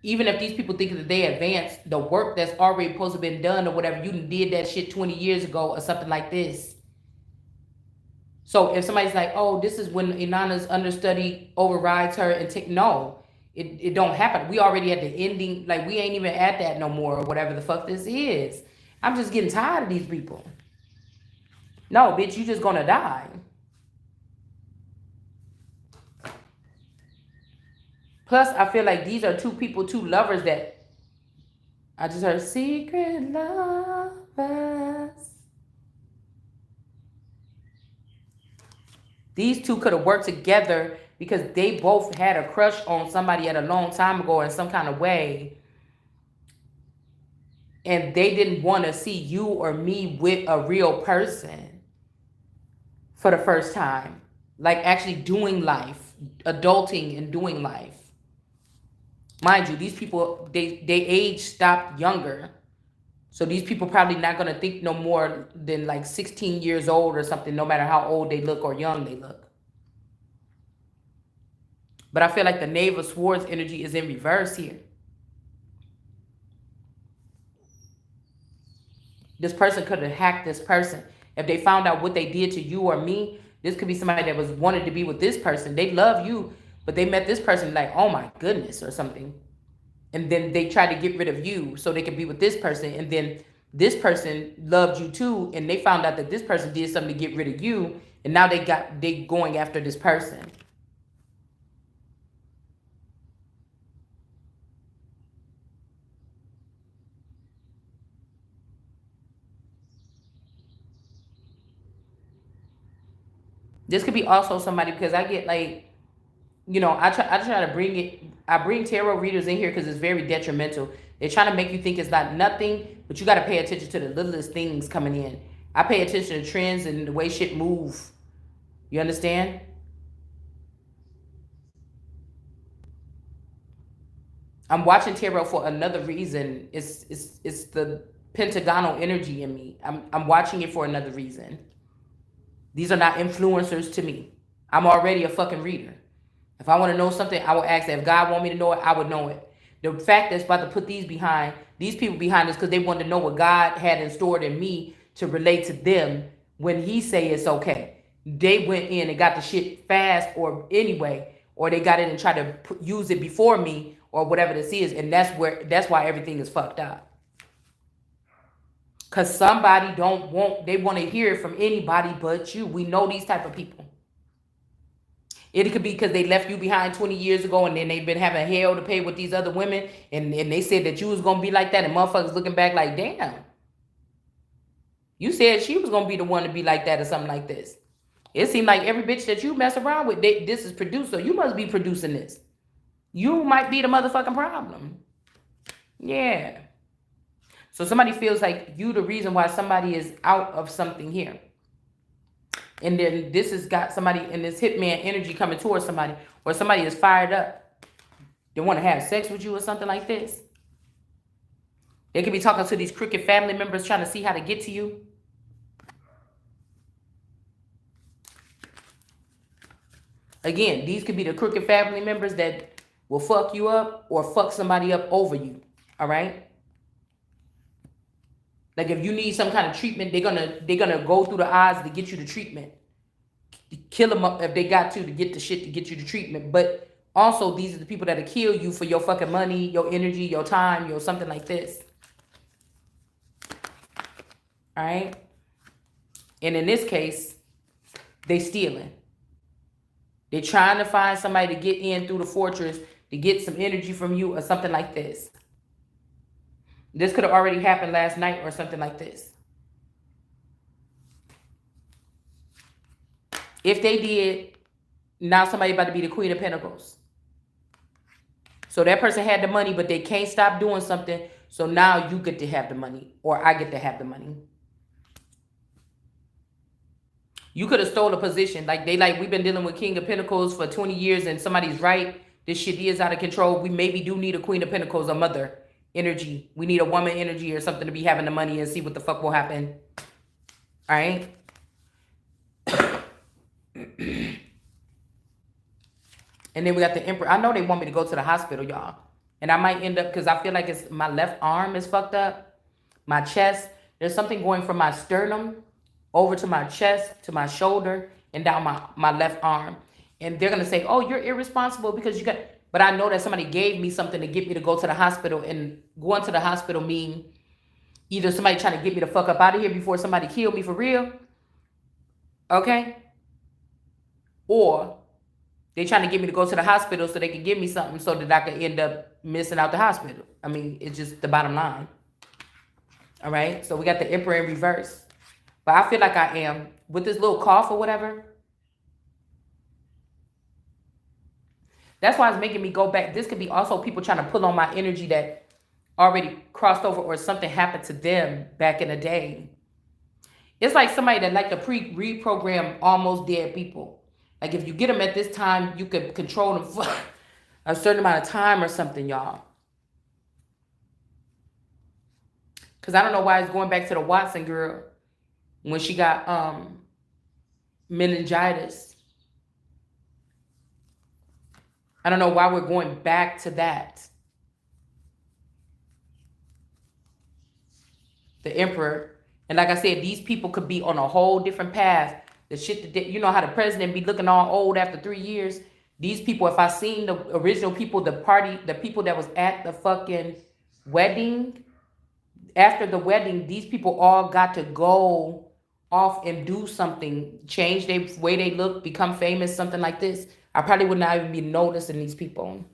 even if these people think that they advanced, the work that's already supposed to have been done or whatever, you did that shit 20 years ago or something like this. So if somebody's like, oh, this is when Inanna's understudy overrides her and take, no, it don't happen. We already at the ending, like we ain't even at that no more or whatever the fuck this is. I'm just getting tired of these people. No, bitch, you just gonna die. Plus, I feel like these are two people, two lovers that I just heard secret lovers. These two could have worked together because they both had a crush on somebody at a long time ago in some kind of way. And they didn't want to see you or me with a real person for the first time. Like actually doing life, adulting and doing life. Mind you, these people, they age stopped younger. So these people probably not going to think no more than like 16 years old or something, no matter how old they look or young they look. But I feel like the Knave of Swords energy is in reverse here. This person could have hacked this person. If they found out what they did to you or me, this could be somebody that was wanted to be with this person. They love you, but they met this person like, oh my goodness, or something. And then they tried to get rid of you so they could be with this person. And then this person loved you too. And they found out that this person did something to get rid of you. And now they going after this person. This could be also somebody, because I get like, you know, I try to bring it. I bring tarot readers in here because it's very detrimental. They're trying to make you think it's not nothing, but you got to pay attention to the littlest things coming in. I pay attention to trends and the way shit move. You understand? I'm watching tarot for another reason. It's the pentagonal energy in me. I'm watching it for another reason. These are not influencers to me. I'm already a fucking reader. If I want to know something, I will ask that. If God want me to know it, I would know it. The fact that's about to put these people behind us, because they want to know what God had in store in me to relate to them when he say it's okay. They went in and got the shit fast or anyway, or they got in and tried to use it before me or whatever this is. And that's why everything is fucked up. Because somebody they want to hear it from anybody but you. We know these type of people. It could be because they left you behind 20 years ago and then they've been having hell to pay with these other women. And they said that you was going to be like that. And motherfuckers looking back like, damn. You said she was going to be the one to be like that or something like this. It seemed like every bitch that you mess around with, this is produced. So you must be producing this. You might be the motherfucking problem. Yeah. So somebody feels like you the reason why somebody is out of something here. And then this has got somebody in this hitman energy coming towards somebody, or somebody is fired up. They want to have sex with you or something like this. They could be talking to these crooked family members trying to see how to get to you. Again, these could be the crooked family members that will fuck you up or fuck somebody up over you. All right? Like if you need some kind of treatment, they're gonna go through the odds to get you the treatment. Kill them up if they got to get the shit to get you the treatment. But also, these are the people that'll kill you for your fucking money, your energy, your time, your something like this. All right? And in this case, they stealing. They're trying to find somebody to get in through the fortress to get some energy from you or something like this. This could have already happened last night or something like this. If they did, now somebody about to be the Queen of Pentacles. So that person had the money, but they can't stop doing something. So now you get to have the money, or I get to have the money. You could have stole a position. Like we've been dealing with King of Pentacles for 20 years and somebody's right. This shit is out of control. We maybe do need a Queen of Pentacles, a mother energy. We need a woman energy or something to be having the money and see what the fuck will happen. All right. And then we got the Emperor. I know they want me to go to the hospital, y'all. And I might end up, because I feel like it's my left arm is fucked up. My chest. There's something going from my sternum over to my chest, to my shoulder, and down my left arm. And they're going to say, oh, you're irresponsible because you got... But I know that somebody gave me something to get me to go to the hospital. And going to the hospital mean either somebody trying to get me the fuck up out of here before somebody kill me for real. Okay? Or they trying to get me to go to the hospital so they can give me something so that I could end up missing out the hospital. I mean, it's just the bottom line. All right? So we got the Emperor in reverse. But I feel like I am, with this little cough or whatever. That's why it's making me go back. This could be also people trying to pull on my energy that already crossed over or something happened to them back in the day. It's like somebody that like to reprogram almost dead people. Like if you get them at this time, you could control them for a certain amount of time or something, y'all. Because I don't know why it's going back to the Watson girl when she got meningitis. I don't know why we're going back to that. The Emperor. And like I said, these people could be on a whole different path. The shit that, you know how the president be looking all old after 3 years? These people, if I seen the original people, the people that was at the fucking wedding, after the wedding, these people all got to go off and do something, change their way they look, become famous, something like this. I probably would not even be noticing these people.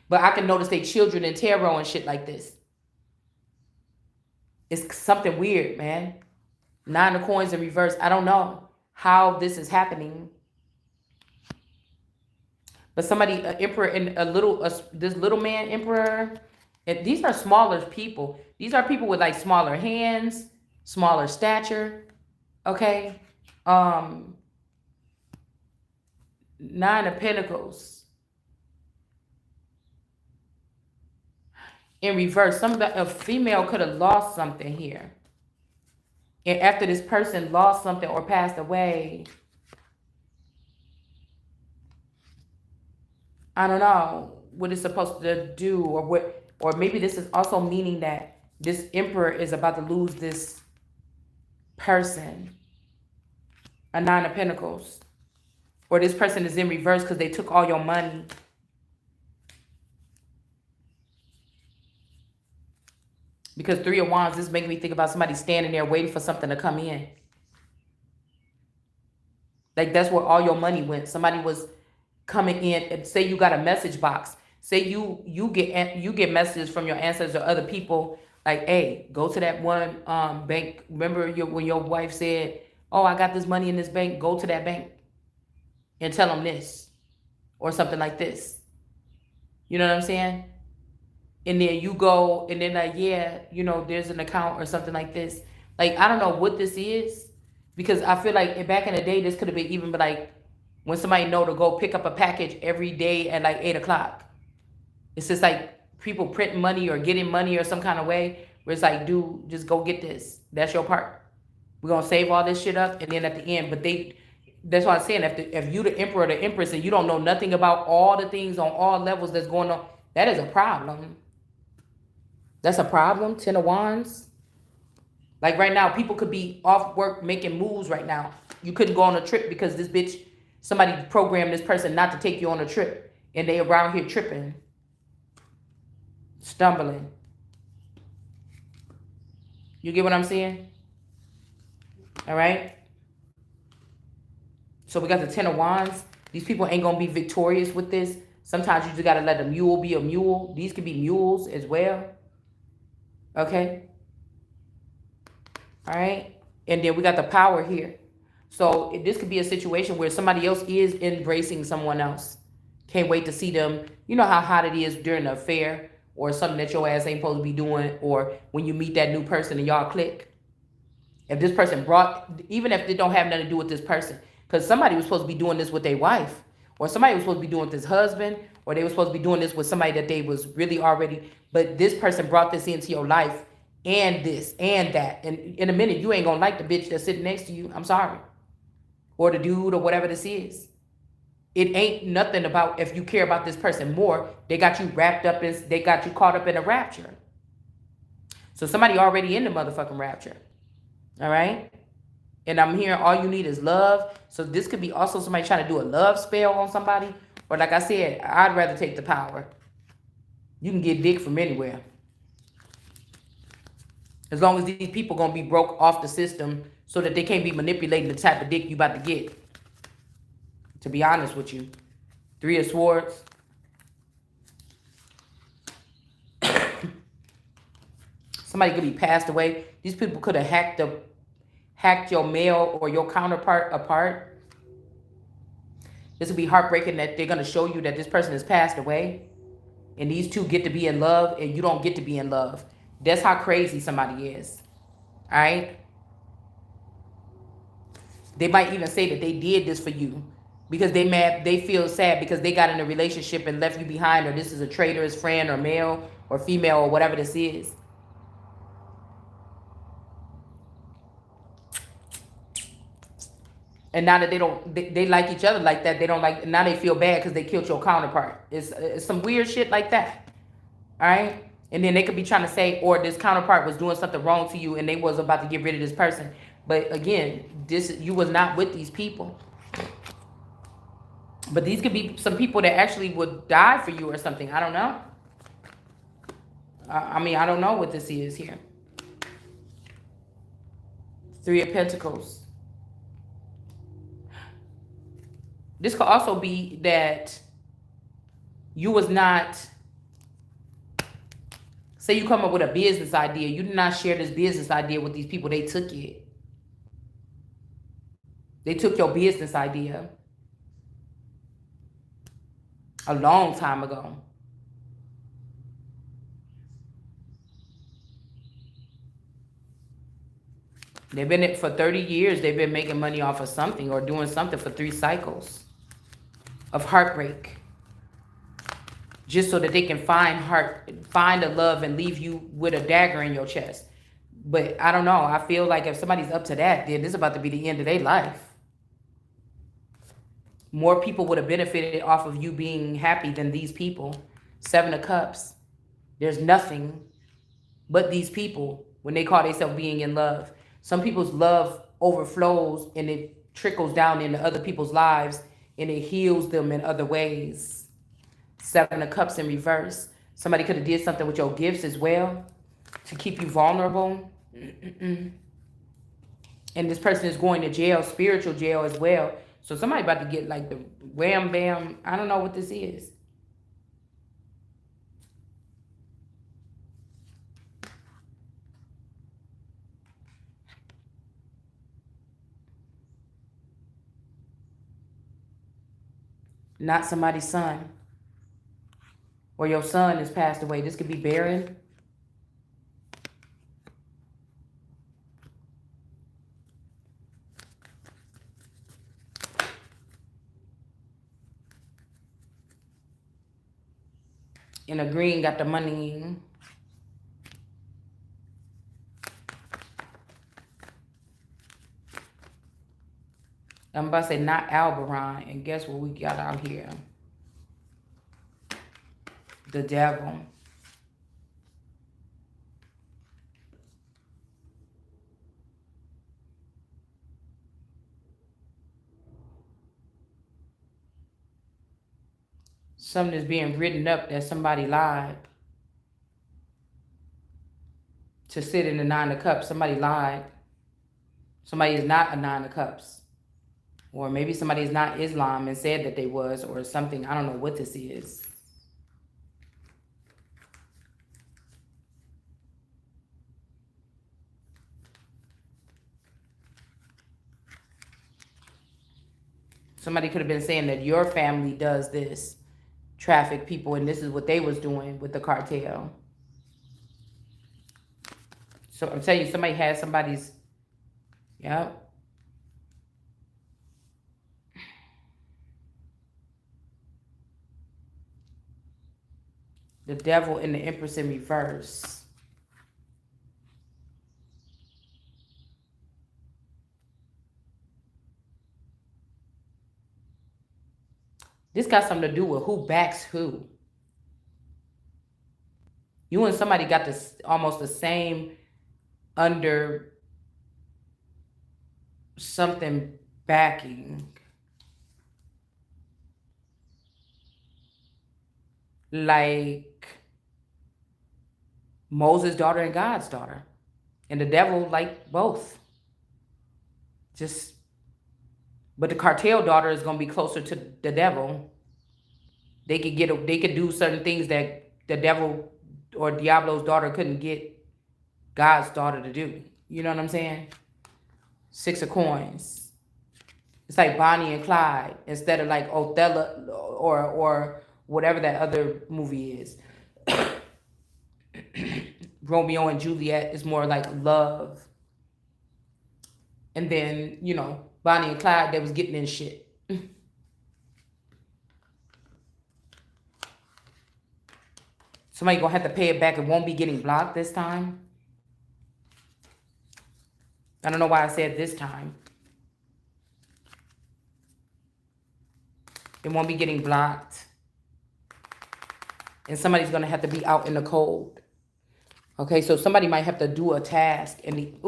But I can notice their children in tarot and shit like this. It's something weird, man. 9 of coins in reverse. I don't know how this is happening. But somebody, Emperor, and this little man, Emperor, and these are smaller people. These are people with like smaller hands, smaller stature. Okay. 9 of Pentacles. In reverse, a female could have lost something here. And after this person lost something or passed away, I don't know what it's supposed to do, or maybe this is also meaning that this Emperor is about to lose this person. A 9 of Pentacles. Or this person is in reverse because they took all your money. Because 3 of Wands, this is making me think about somebody standing there waiting for something to come in. Like that's where all your money went. Somebody was coming in, and say you got a message box. Say you get messages from your ancestors or other people like, hey, go to that one bank. Remember when your wife said, oh, I got this money in this bank. Go to that bank and tell them this or something like this. You know what I'm saying? And then you go and then like, yeah, you know, there's an account or something like this. Like, I don't know what this is, because I feel like back in the day, this could have been even like when somebody know to go pick up a package every day at like 8 o'clock. It's just like people printing money or getting money or some kind of way where it's like, dude, just go get this. That's your part. We're gonna save all this shit up, and then at the end, but that's why I'm saying, if you the emperor or the empress and you don't know nothing about all the things on all levels that's going on, that is a problem. That's a problem. 10 of Wands. Like right now, people could be off work making moves right now. You couldn't go on a trip because this bitch, somebody programmed this person not to take you on a trip, and they around here tripping, stumbling. You get what I'm saying? All right. So we got the 10 of Wands. These people ain't gonna be victorious with this. Sometimes you just gotta let a mule be a mule. These could be mules as well. Okay. All right. And then we got the power here. So this could be a situation where somebody else is embracing someone else. Can't wait to see them. You know how hot it is during the affair or something that your ass ain't supposed to be doing, or when you meet that new person and y'all click. If this person even if it don't have nothing to do with this person, because somebody was supposed to be doing this with their wife, or somebody was supposed to be doing this husband, or they were supposed to be doing this with somebody that they was really already, but this person brought this into your life and this and that. And in a minute, you ain't gonna like the bitch that's sitting next to you. I'm sorry. Or the dude or whatever this is. It ain't nothing about if you care about this person more, they got you they got you caught up in a rapture. So somebody already in the motherfucking rapture. All right? And I'm hearing all you need is love. So this could be also somebody trying to do a love spell on somebody. Or like I said, I'd rather take the power. You can get dick from anywhere. As long as these people going to be broke off the system so that they can't be manipulating the type of dick you about to get. To be honest with you. 3 of Swords. Somebody could be passed away. These people could have hacked your male or your counterpart apart. This would be heartbreaking that they're going to show you that this person has passed away. And these two get to be in love and you don't get to be in love. That's how crazy somebody is. All right? They might even say that they did this for you because they feel sad because they got in a relationship and left you behind, or this is a traitorous friend or male or female or whatever this is. And now that they like each other like that, they don't like, now they feel bad because they killed your counterpart. It's some weird shit like that. All right? And then they could be trying to say, or this counterpart was doing something wrong to you and they was about to get rid of this person. But again, you was not with these people. But these could be some people that actually would die for you or something. I don't know. I mean, I don't know what this is here. 3 of Pentacles. This could also be that you was not, say you come up with a business idea. You did not share this business idea with these people. They took it. They took your business idea a long time ago. They've been it for 30 years. They've been making money off of something or doing something for 3 cycles of heartbreak. Just so that they can find a love and leave you with a dagger in your chest. But I don't know. I feel like if somebody's up to that, then this is about to be the end of their life. More people would have benefited off of you being happy than these people. 7 of Cups. There's nothing but these people when they call themselves being in love. Some people's love overflows and it trickles down into other people's lives and it heals them in other ways. 7 of Cups in reverse. Somebody could have did something with your gifts as well to keep you vulnerable. And this person is going to jail, spiritual jail as well. So somebody about to get like the wham bam. I don't know what this is. Not somebody's son. Or your son has passed away. This could be barren. And the green got the money. I'm about to say not Albaron. And guess what we got out here? The devil. Something is being written up that somebody lied to sit in the Nine of Cups. Somebody lied. Somebody is not a Nine of Cups. Or maybe somebody is not Islam and said that they was or something. I don't know what this is. Somebody could have been saying that your family does this, traffic people, and this is what they was doing with the cartel. So I'm telling you, somebody had somebody's, yep. The devil and the Empress in reverse. This got something to do with who backs who. You and somebody got this almost the same under something backing. Like Moses' daughter and God's daughter. And the devil like both. Just, but the cartel daughter is gonna be closer to the devil. They could do certain things that the devil or Diablo's daughter couldn't get God's daughter to do. You know what I'm saying? Six of coins. It's like Bonnie and Clyde instead of like Othello or whatever that other movie is. Romeo and Juliet is more like love. And then, you know, Bonnie and Clyde, they was getting in shit. Somebody gonna have to pay it back. It won't be getting blocked this time. I don't know why I said this time. It won't be getting blocked. And somebody's gonna have to be out in the cold. Okay, so somebody might have to do a task. And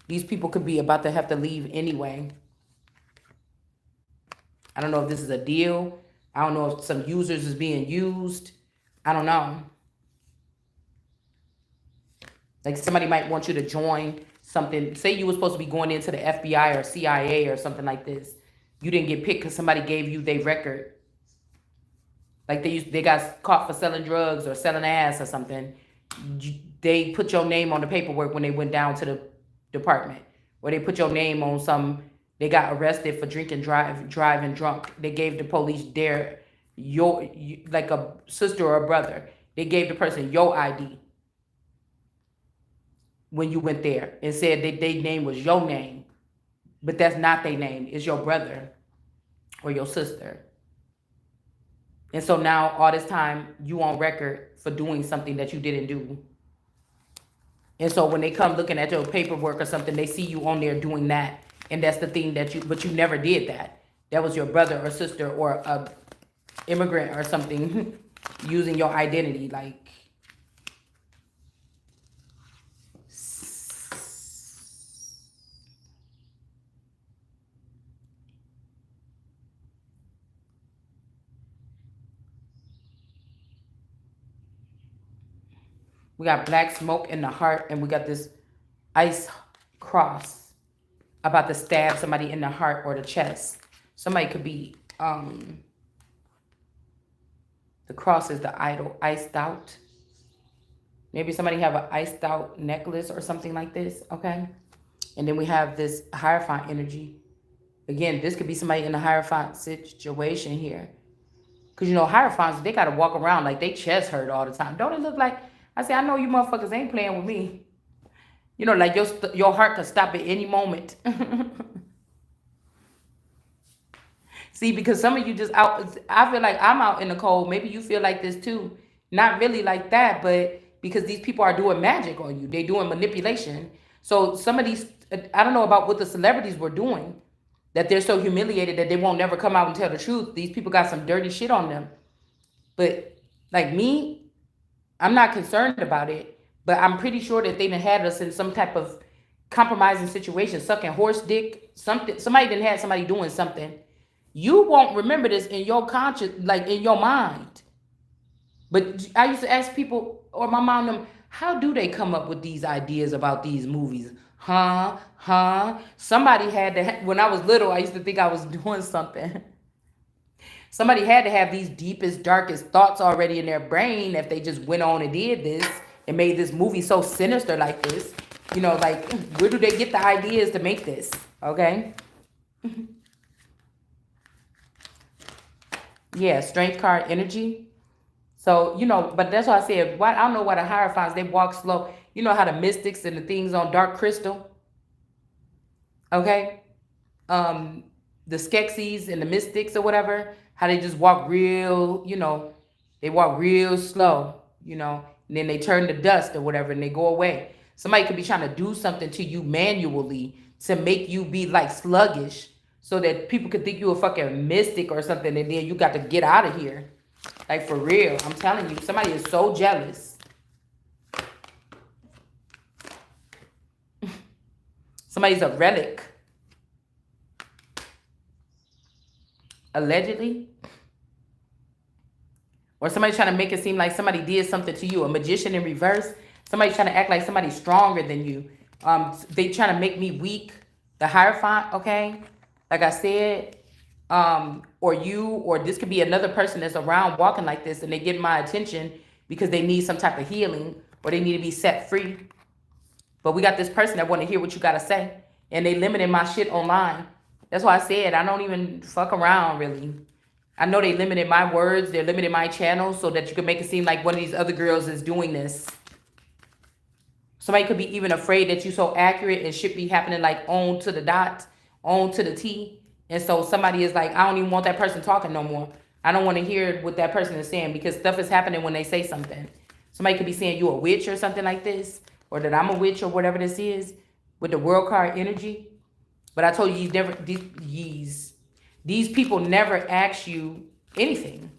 these people could be about to have to leave anyway. I don't know if this is a deal. I don't know if some users is being used. I don't know. Like somebody might want you to join something. Say you were supposed to be going into the FBI or CIA or something like this. You didn't get picked because somebody gave you their record. Like they got caught for selling drugs or selling ass or something. They put your name on the paperwork when they went down to the department. Or they put your name on some, they got arrested for driving drunk. They gave the police like a sister or a brother. They gave the person your ID when you went there and said that their name was your name. But that's not their name. It's your brother or your sister. And so now all this time you on record for doing something that you didn't do. And so when they come looking at your paperwork or something, they see you on there doing that. And that's the thing but you never did that. That was your brother or sister or a immigrant or something using your identity. Like, we got black smoke in the heart, and we got this ice cross about to stab somebody in the heart or the chest. Somebody could be, the cross is the idol, iced out. Maybe somebody have an iced out necklace or something like this, okay? And then we have this Hierophant energy. Again, this could be somebody in a Hierophant situation here. Because, you know, Hierophants, they got to walk around like they chest hurt all the time. Don't it look like, I say, I know you motherfuckers ain't playing with me. You know, like your heart could stop at any moment. See, because some of you just out, I feel like I'm out in the cold. Maybe you feel like this too. Not really like that, but because these people are doing magic on you, they doing manipulation. So some of these, I don't know about what the celebrities were doing, that they're so humiliated that they won't never come out and tell the truth. These people got some dirty shit on them. But like me, I'm not concerned about it. But I'm pretty sure that they done had us in some type of compromising situation, sucking horse dick, something. Somebody done had somebody doing something. You won't remember this in your conscious, like in your mind. But I used to ask people, or my mom, them, how do they come up with these ideas about these movies? Huh? Huh? Somebody had to, when I was little, I used to think I was doing something. Somebody had to have these deepest, darkest thoughts already in their brain if they just went on and did this and made this movie so sinister like this. You know, like, where do they get the ideas to make this? Okay? Yeah, strength card energy. So, you know, but that's why I said, why, I don't know why the Hierophants, they walk slow. You know how the mystics and the things on Dark Crystal, okay? The Skeksis and the mystics or whatever, how they just walk real, you know, they walk real slow, you know, and then they turn to dust or whatever and they go away. Somebody could be trying to do something to you manually to make you be like sluggish so that people could think you a fucking mystic or something, and then you got to get out of here. Like, for real, I'm telling you, somebody is so jealous. Somebody's a relic. Allegedly. Or somebody trying to make it seem like somebody did something to you. A magician in reverse. Somebody trying to act like somebody's stronger than you. They trying to make me weak. The Hierophant, okay? Like I said, or you, or this could be another person that's around walking like this and they get my attention because they need some type of healing or they need to be set free. But we got this person that want to hear what you got to say, and they limited my shit online. That's why I said I don't even fuck around, really. I know they limited my words, they're limited my channel so that you can make it seem like one of these other girls is doing this. Somebody could be even afraid that you're so accurate and shit be happening like on to the dot, on to the T. And so somebody is like, I don't even want that person talking no more. I don't want to hear what that person is saying because stuff is happening when they say something. Somebody could be saying you a witch or something like this, or that I'm a witch or whatever this is with the world card energy. But I told you, these people never asked you anything.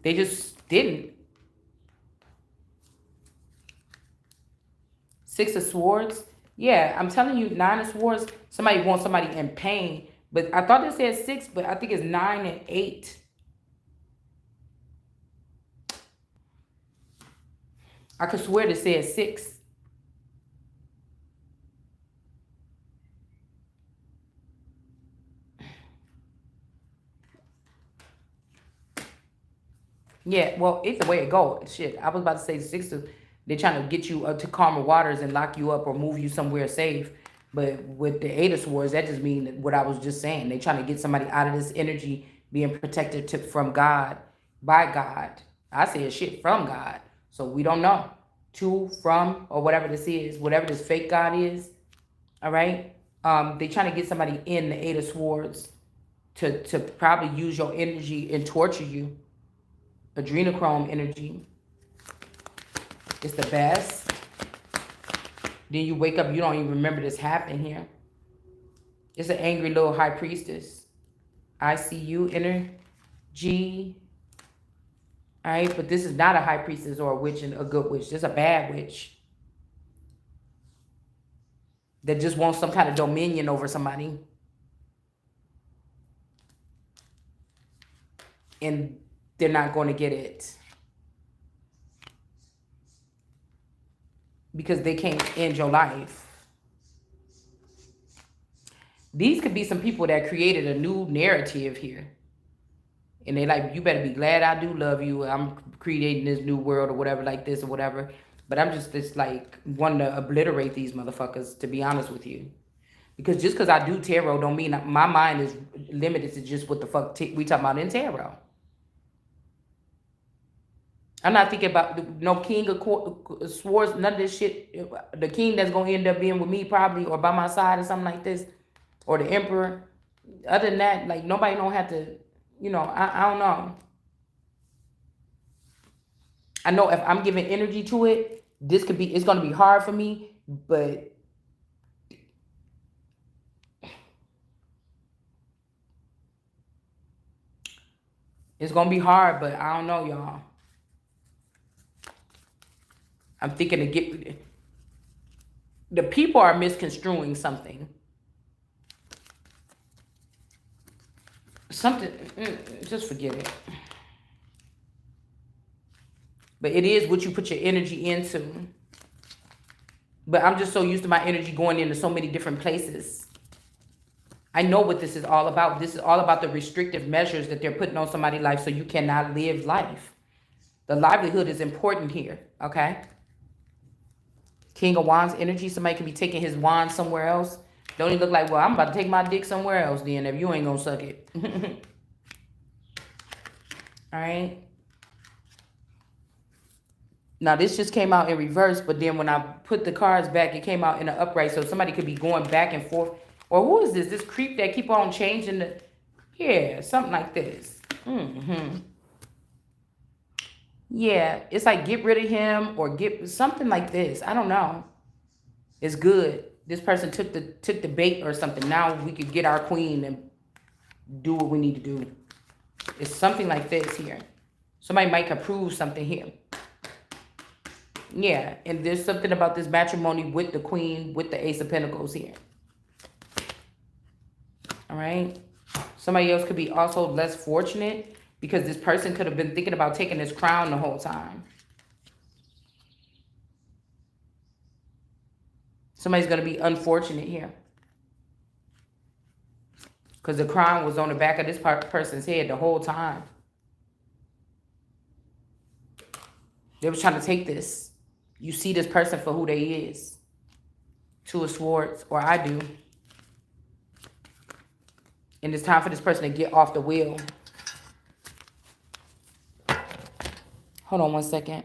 They just didn't. Six of Swords. Yeah, I'm telling you, Nine of Swords, somebody wants somebody in pain. But I thought it said 6, but I think it's 9 and 8. I could swear it said 6. Yeah, well, it's the way it goes. Shit, I was about to say 6. They're trying to get you to calmer waters and lock you up or move you somewhere safe. But with the 8 of Swords, that just means what I was just saying. They're trying to get somebody out of this energy, being protected from God, by God. I said shit, from God. So we don't know. To, from, or whatever this is, whatever this fake God is. All right? They're trying to get somebody in the 8 of Swords to probably use your energy and torture you. Adrenochrome energy. It's the best. Then you wake up, you don't even remember this happened here. It's an angry little high priestess. ICU energy. All right, but this is not a high priestess or a witch and a good witch. This is a bad witch that just wants some kind of dominion over somebody. And they're not going to get it. Because they can't end your life. These could be some people that created a new narrative here. And they like, you better be glad I do love you. I'm creating this new world or whatever like this or whatever. But I'm just like wanting to obliterate these motherfuckers, to be honest with you. Because just because I do tarot don't mean my mind is limited to just what the fuck we talking about in tarot. I'm not thinking about no king of swords, none of this shit. The king that's going to end up being with me probably, or by my side or something like this. Or the emperor. Other than that, like, nobody don't have to, you know, I don't know. I know if I'm giving energy to it, it's going to be hard for me, but it's going to be hard, but I don't know, y'all. I'm thinking to get, the people are misconstruing something. Just forget it. But it is what you put your energy into. But I'm just so used to my energy going into so many different places. I know what this is all about. This is all about the restrictive measures that they're putting on somebody's life so you cannot live life. The livelihood is important here, okay? King of Wands energy. Somebody could be taking his wand somewhere else. Don't even look like, well, I'm about to take my dick somewhere else then if you ain't gonna suck it. All right. Now, this just came out in reverse, but then when I put the cards back, it came out in an upright. So somebody could be going back and forth. Or who is this? This creep that keep on changing the... Yeah, something like this. Yeah, it's like get rid of him or get something like this. I don't know. It's good. This person took the bait or something. Now we could get our queen and do what we need to do. It's something like this here. Somebody might approve something here. Yeah, and there's something about this matrimony with the queen, with the Ace of Pentacles here. All right. Somebody else could be also less fortunate because this person could have been thinking about taking this crown the whole time. Somebody's going to be unfortunate here. Because the crown was on the back of this person's head the whole time. They were trying to take this. You see this person for who they is. Two of Swords, or I do. And it's time for this person to get off the wheel. Hold on one second.